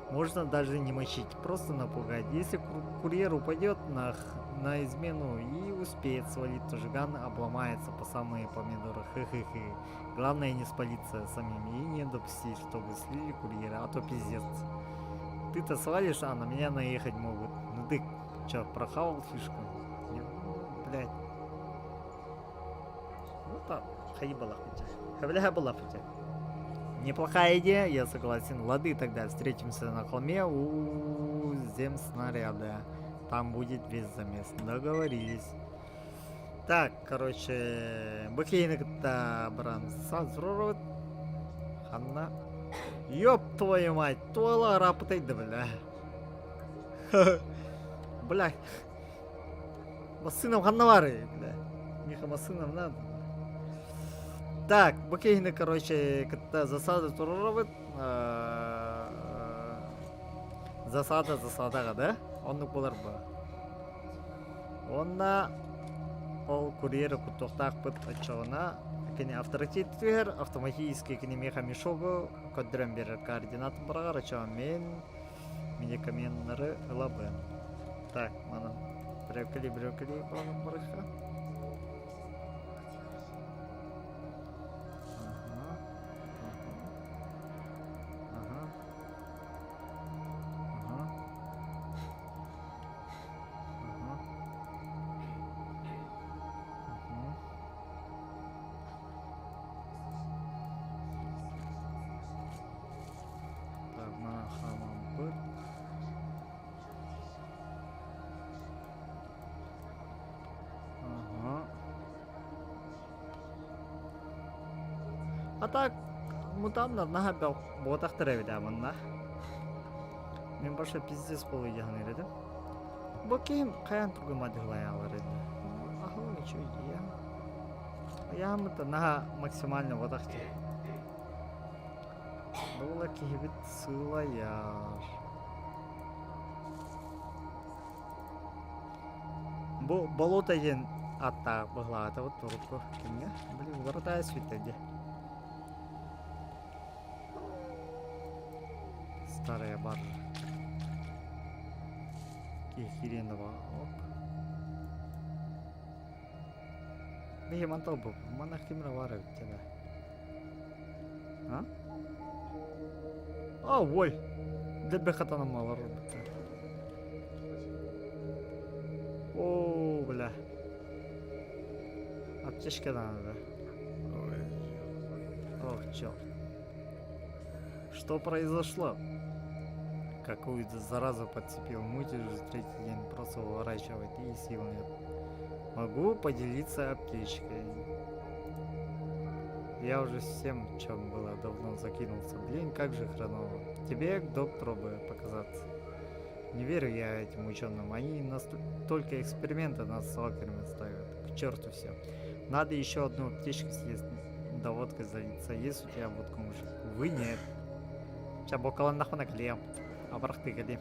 Можно даже не мочить, просто напугать. Если курьер упадет на измену и успеет свалить, то Джиган обломается по самые помидоры. Хе-хе-хе. Главное не спалиться самими и не допустить, чтобы слили курьера, а то пиздец. Ты-то свалишь, а на меня наехать могут. Ну ты чё, прохавал фишку? Блять. Ну так, хаибала хотя. Хабляха была хотя. Неплохая идея, я согласен. Лады тогда, встретимся на холме у земснаряда. Там будет весь замес. Договорились. Так, короче, быкейник-то, бран, сазрурут. Ханна. Ёб твою мать, туала рапотай, да бля. Бля. Масыном ханнавары, бля. Миха масыном надо. Так, быкейник, короче, когда засада туруровит. Засадаға, да? Оны болар ба. Онна ол курьер кутоқтақ бұд отчағына кені авторитет түгер, автоматически кені меха мешогу көддірен берер координатын барағар отчағын мен медикаменттары ылабы. Так, мана брекли бағын барыға. А так, мутамдар наха бел ботақтыр әбеді аманна. Мен баша пиздес болу яғын ередім. Бөкейім қаян тұргым адылай алар еді. Ахыл ничего иди я. Яғымыта наха максимально ботақты. Бұл кейбіт сылаяр. Болото ен атта была, это вот турку. Блин, ворота светят. Старая баржа. Хиренова. Беги мантал был, монах Кимра варит тебя. А? А, ой! Дебе хатана мало робится. О, бля. Аптечка надо. Ох, черт. Что произошло? Какую-то заразу подцепил. Муть уже третий день просто выворачивает и сил нет. Могу поделиться аптечкой. Я уже всем, чем было, давно закинулся. Блин, как же хреново. Тебе к доктору бы показаться. Не верю я этим ученым. Они только эксперименты над сталкерами ставят. К черту все. Надо еще одну аптечку съесть. Да водкой залиться. Есть у тебя водка, мужик? Вы нет. Сейчас бокала нахуй наклеим. А брахты годи.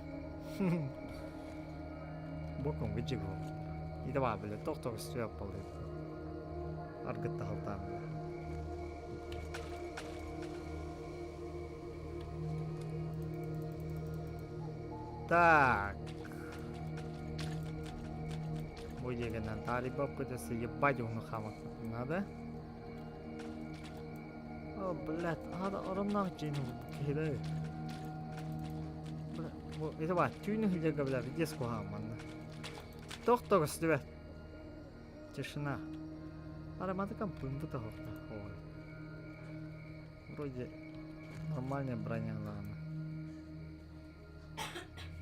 Боком выджигал. И давай, бля, тоқтау үстіе аппалды. Аргытты халтам. Так. Выделенная талиба пытается ебать унухамак. Надо? О, блядь, надо оромнах джину кидай. Это вот, тюнинг для говорят, где скухаман? Тоқтау үстіе. Тишина. Ароматыкам пымбыта хокта. Вроде нормальная броня, ладно.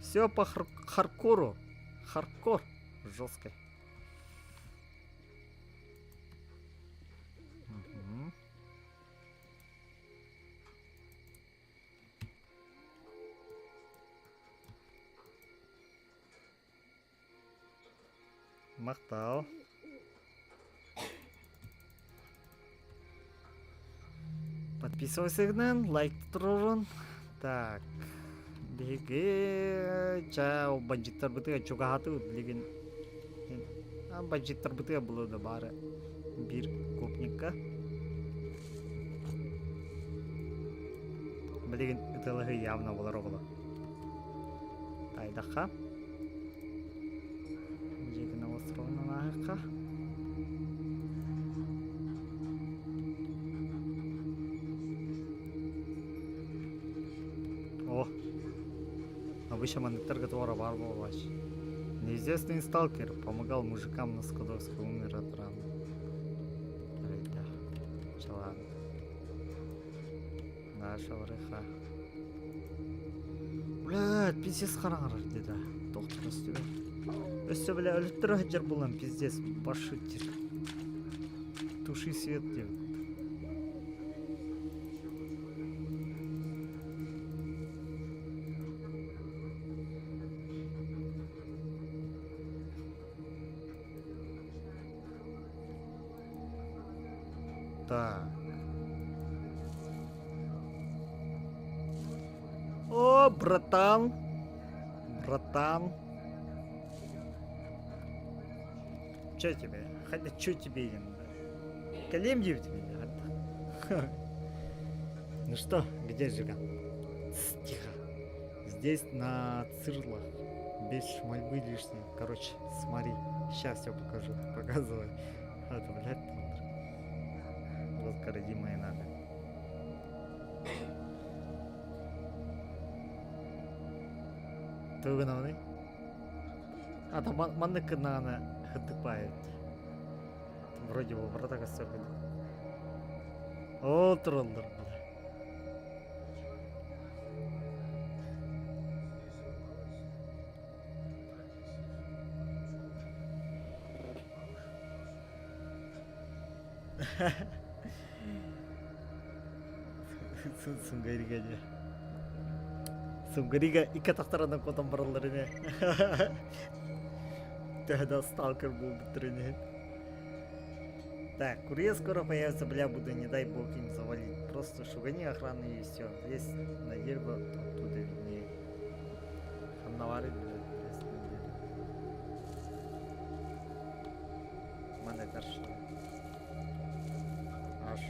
Все по хардкору. Хардкор жесткий. Угу. Мақтау. Подписывайся, лайк тұрын. Так. Беге жа бандиттар бытыга чуга хаты билген. Бандиттар бытыга было да бары. Бир копникка. Билген ытылыгы явно болар оголо. Тайдаха. Жеги на островынан ахыка. О! Обычно монитор готова бар. Неизвестный сталкер помогал мужикам на Скадовской, умер от ран. Ладно. Наша врыха. Блядь, пиздец харангар деда. Доктор үстіе. Өсті, бля, өліттір ғаджар болам, пиздец, башы тир. Туши свет деп. Так. О, братан. Братан. Чё тебе? Хотя чё тебе? Колем тебе? Ну что, где Жиган? Тихо. Здесь на цирлах. Без мольбы лишней. Короче, смотри. Сейчас все покажу. Показывай. А то, блядь, вот родимые надо. Ты виновный? А там маннык на хатыпает. Вроде бы врата костер. О, троллер. Сунгарига не. Сунгарига ике тақтарынан котан бараларыне. Тогда сталкер был быстрее. Так, курьер скоро появится, бля, буду, не дай бог им завалить. Просто шугани охраны и все. Есть на дерево, оттуда виднее. Ханнавары, блядь, есть на дерево. мене перше. Аж.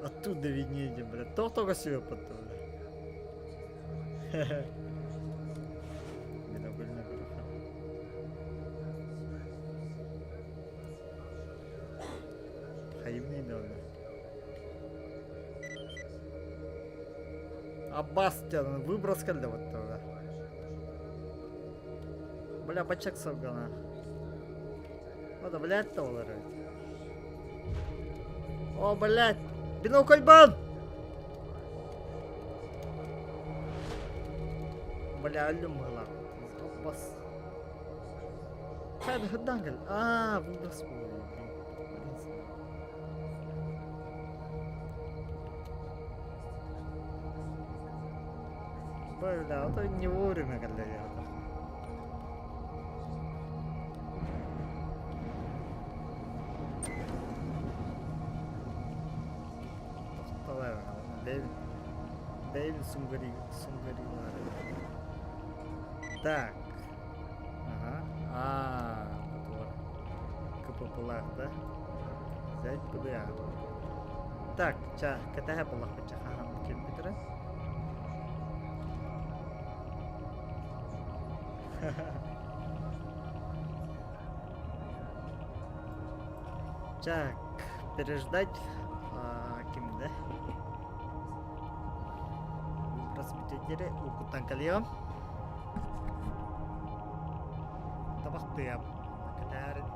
Оттуда виднее, блядь. То себе потом. Хе-хе. Бинокульная бруха. Хаивный давно. А Бастиан выброс кальда вот тогда. Бля, бачак савгана. Надо, блядь, толлары. О, блядь! Бинокль бан! Бля, алюм была. Бас. Хад гадангл. А, выброс. Бля, это не вовремя, когда я. Дэвид Сумгари var. Так. Ага. Вот. Капопулах, да? Взять ПДА. Так, катая была хотя километра. Так, переждать ким, да? Разбитители укутан калио. Табахты я. Катарин.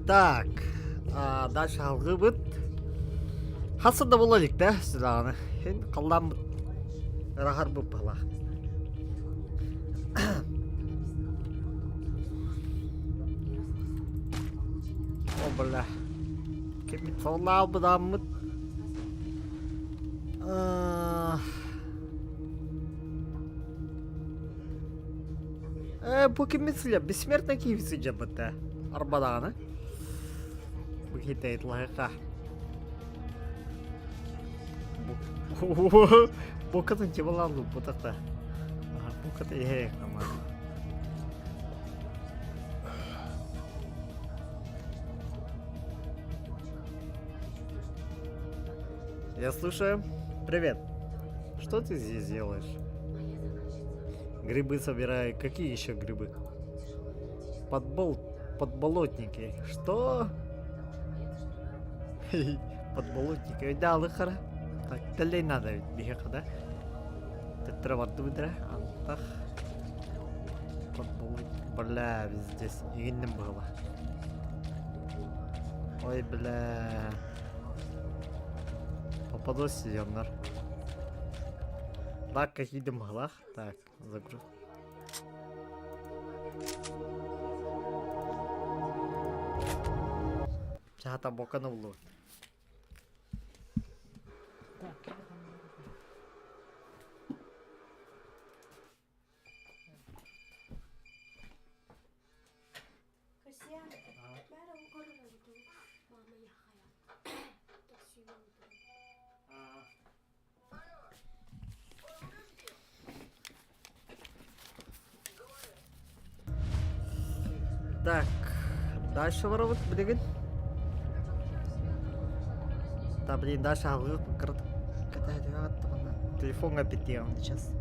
Так, дальше алгы быт. Хасында болалык да, сюданы. Хен қалдан быт. Рахар быт бала. О, бля. Кемит солау бұдан быт. Bu kim mesela? Бессмертный киевси жабыта. Арбаданы. Bu хитейт лайка. Bu kadın cıvalandı bu takta. Bu kadın iyi ama. Я слушаю. Привет. Что ты здесь делаешь? Грибы собираю. Какие еще грибы? Подболотники. Что? Подболотники. Да, лыхара. Так, далее надо ведь бегать, да? Ты траварту выдра. Антах. Подболотник. Бля, здесь. И не было. Ой, бля. Попадос сиденнар. Так, какие-то мглах. Так, загруз. Чата бока на углу. Так, дальше воровать, блин. Да, блин, дальше телефон опять сейчас.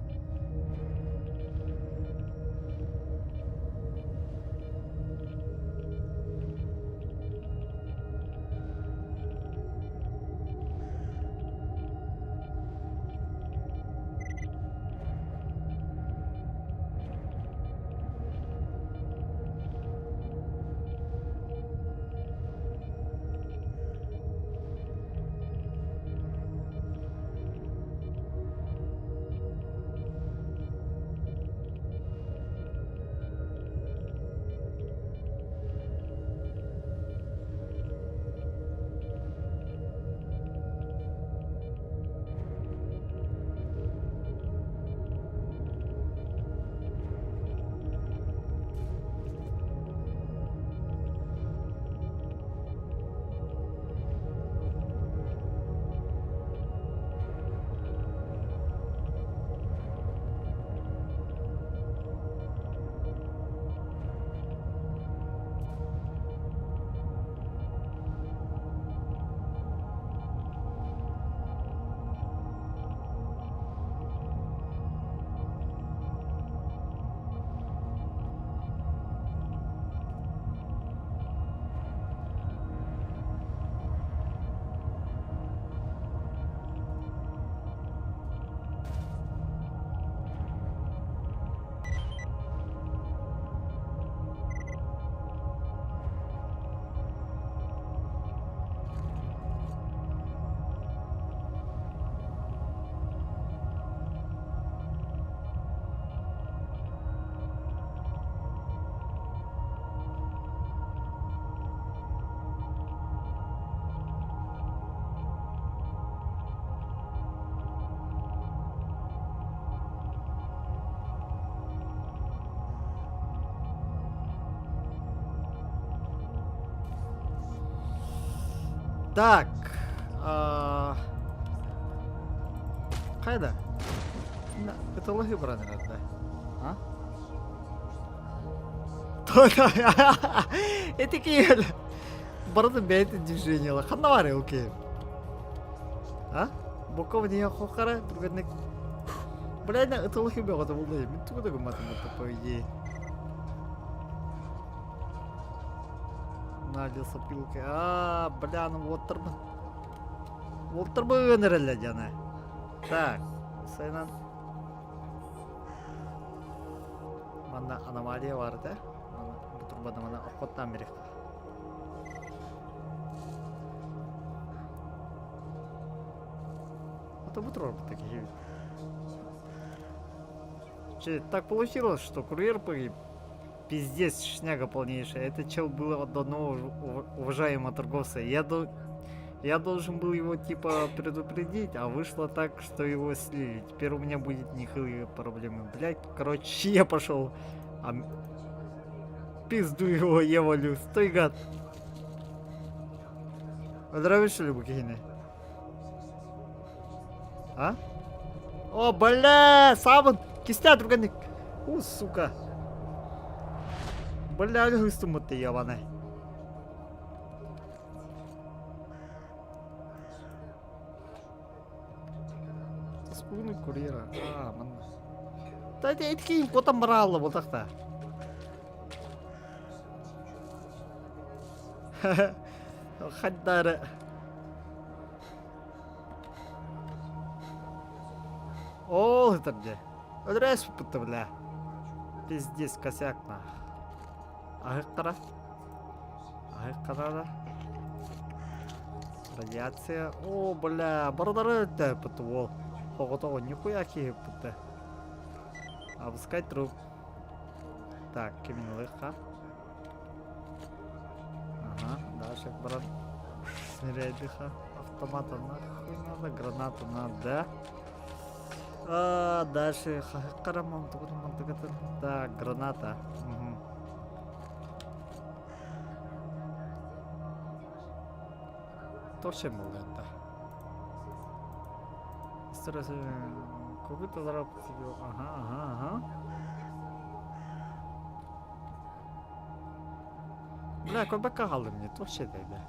Так. Қайда? Это логи браны да? А? Это киел. Барды бейті движениялы. Қанда бар ел киел? А? Бокова не хохара? Другадник. Блядь, это логи бейті болды. Мен тугуда гуматым это по идее. Надел сопилки. Бля, ну вот турбы. Вот турбы өнерелі жана. Так, сайнан. Манда аномалия бар да? Бұл турбада мана охоттан берек. Это бутерброд такие. Так получилось, что курьер погиб. Пиздец, шняга полнейшая. Это чел был от одного уважаемого торговца. Я должен был его типа предупредить, а вышло так, что его слили. Теперь у меня будет нехилые проблемы. Блять, короче, я пошел. Пизду его, я валю. Стой, гад. Нравишься что ли, Букихины? А? О, бля, сабын. Кистя, друганик. У, сука. Бля, альгыстым ты, ябаный. Спуны курьера. Мана. Да это такие вот там брало, вот так-то. Хаддара. О, это где? Отрезь, puta, бля. Пиздец, косяк, на. Ага, да. Радиация. О, бля, бардары, да, путвол. Ого-того, нихуя киев, puta. Обыскать труп. Так, криминалыха. Ага, дальше, брат. Снарядиха. Автомата нахуй надо, гранату надо. Дальше харамам, да, граната. Угу. Точно был это. Стресс, какой-то заработал. Ага. Бля, кой бака қалды мне, точно дейді.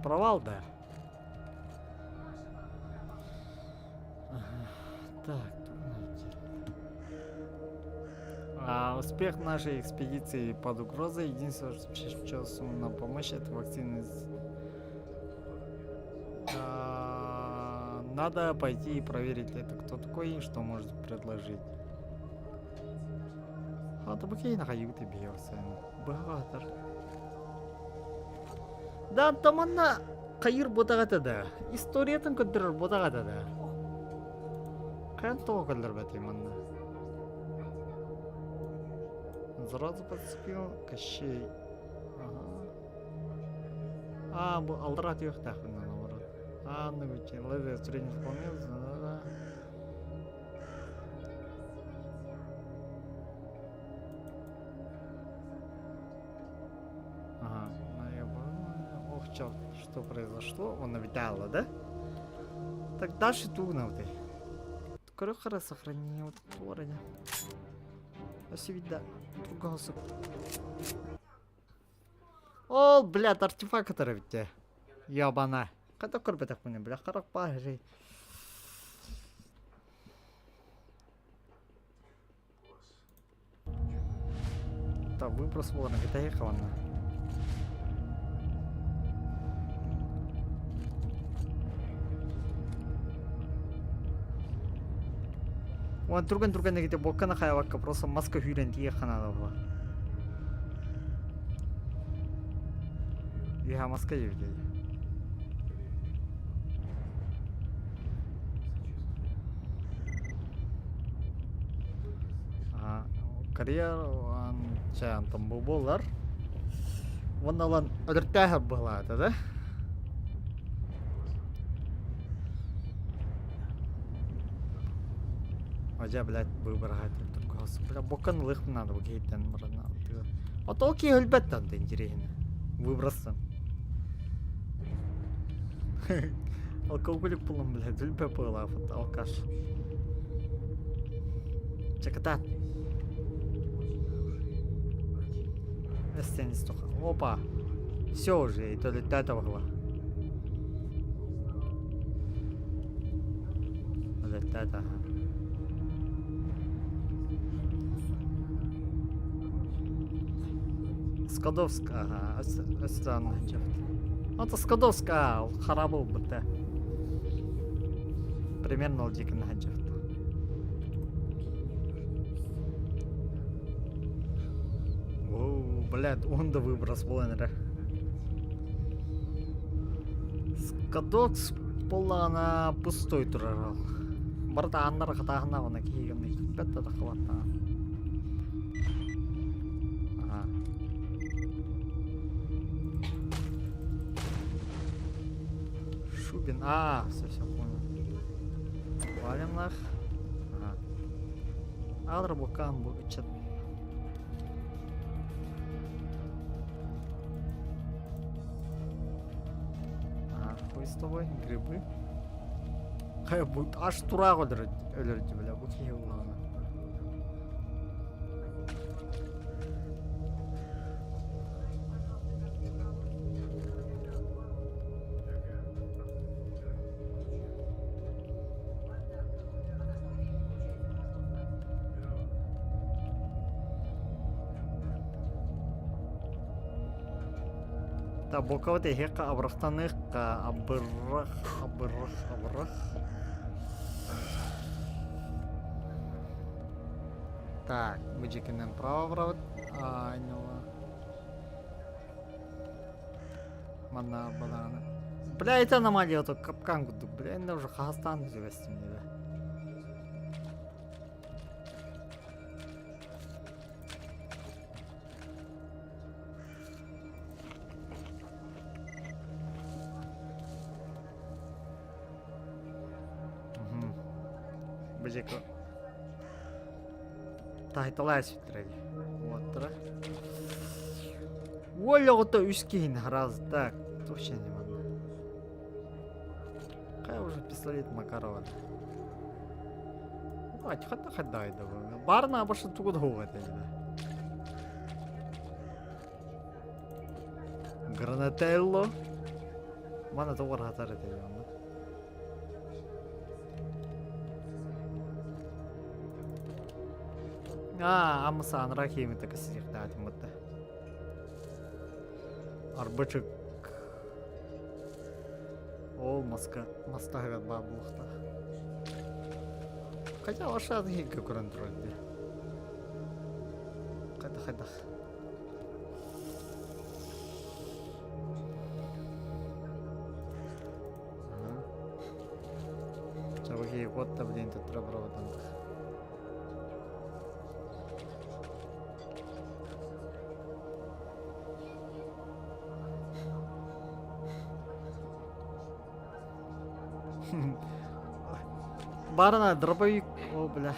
Провал, да. Так, тут найти. Успех нашей экспедиции под угрозой. Единственное, что сейчас на помощь, это вакцины. Надо пойти и проверить, это кто такой и что может предложить. Таби кейна каюты бьется. Бахатар. Да, таманна кайыр ботагата да. Историятын көддөрөр ботагата да. Кан тоголлар бати манна. Сразу подскил Кощей. Ага. Бу алдрат yok тахын номер. Ну ведь левый средний выполнился, да. Ага, ох, черт, что произошло? Он навитало, да? Так дальше тугнуты. Короче, сохрани вот творение. Освида. Другого. О, блядь, артефакторы ведь. Ябана. Когда корбе так мне, бля, харак пахри. Так, выброс вон, это ехала. Вон друган негите бокана хаявака, просто маска хюрен ехана дава. Я маска евдей. Карьер чан там болар. Вон алан ödürtähä была, да? Ажа, блядь, выбрать другого. Бля, бокан лых надо гейтен мрана. А толки хөлбәттән да интересно. Выброссан. Алкоголик пулым, блядь, зülпе пыла, вот алкаш. Чекатат. Опа. Все уже, и то ли до этого было. Вот это. Скадовска, ага, странно. Это Скадовска, харабу будто. Примерно дикий наджет. Блядь, он да выброс блендера. Скадокс полана пустой турарал. Барта аннар хатахна вона кигенный. Петта да хватна. Ага. Шубин. Все понял. Валим нах. Ага. Адра букан бучат. Хуй с тобой, грибы. Хай будет аж тура өлөрдү, бля, бу кие улана. Та боковате хека абрахтаных абрах. Так, бычекинен право. Айнала. Мана банана. Бля, это аномалия, то капкан гуду. Бля, это уже Хагастан живести мне, да. Бычека. Тайталайс битрәги. Вот, тра. Оля үскейін раз. Так, вообще не могу. Какая уже пистолет Макарова. Ать, хата да. Барна абашы тугуд хуга да. Гранателло. Мана товар хатар етеді. Амсан рахими так сидих дать мутта. Арбачык. Ол мастага баблухта. Хотя ваша адгига контроль. Хада. Чавги вот та блин тут траброводан. Барна дробовик, о бля.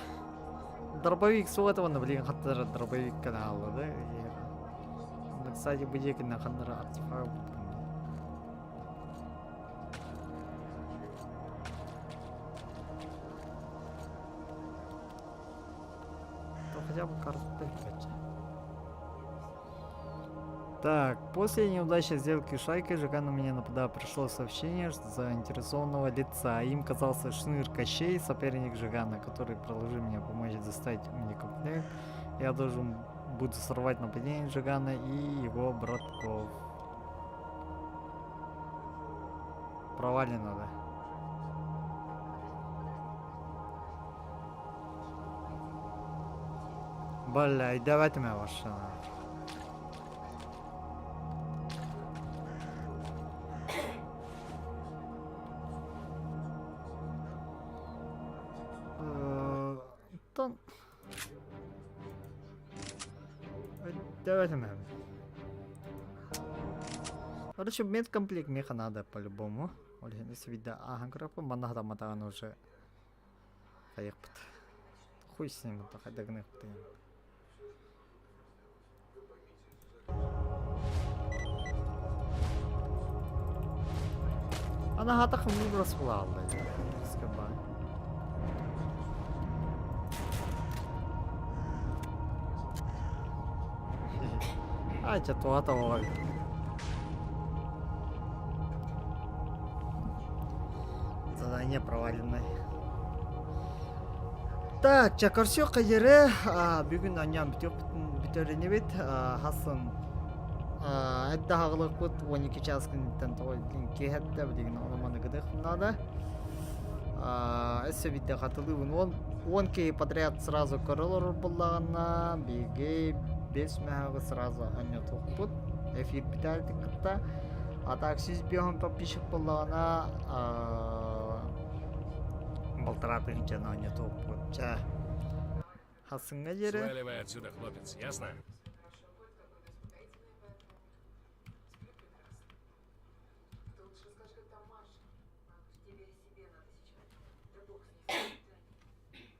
Дробовик с этого на блин хаттара дробовик канала, да? На кстати будете на хандра артефакт. То хотя бы карту качать. Так, после неудачной сделки с шайкой ЖК на меня нападал, пришло сообщение заинтересованного лица. Им казался Шныр Кощей, соперник Жигана, который предложил мне помочь достать мне комплект. Я должен буду сорвать нападение Жигана и его братков. Провалено, да. Бля, давайте меня ваша. Давайте, наверное. Короче, медкомплект меха надо по-любому. Если видно, графа манахта матаган уже. Поехали. Хуй с ним, так догнах ты. Она хатах не расплала. Скоба. Что-то того. Задание проваленное. Так, чакарсё кайре, бүгүн аням битерине бит, Хасан. Эдда хаглык бут 12 часкынтан тойлинки хатта деген оламаны гыдык надо. Эссе битте катылыбын 10 кей подряд сразу королор буллагана, биге 5 мегага сразу анне тохпут. Эфир битәрдик кытта. А так сиз бьем подписчик боллана болтыратын жана анне тохпут. Хасынга жере. Сваливай отсюда, хлопец, ясно?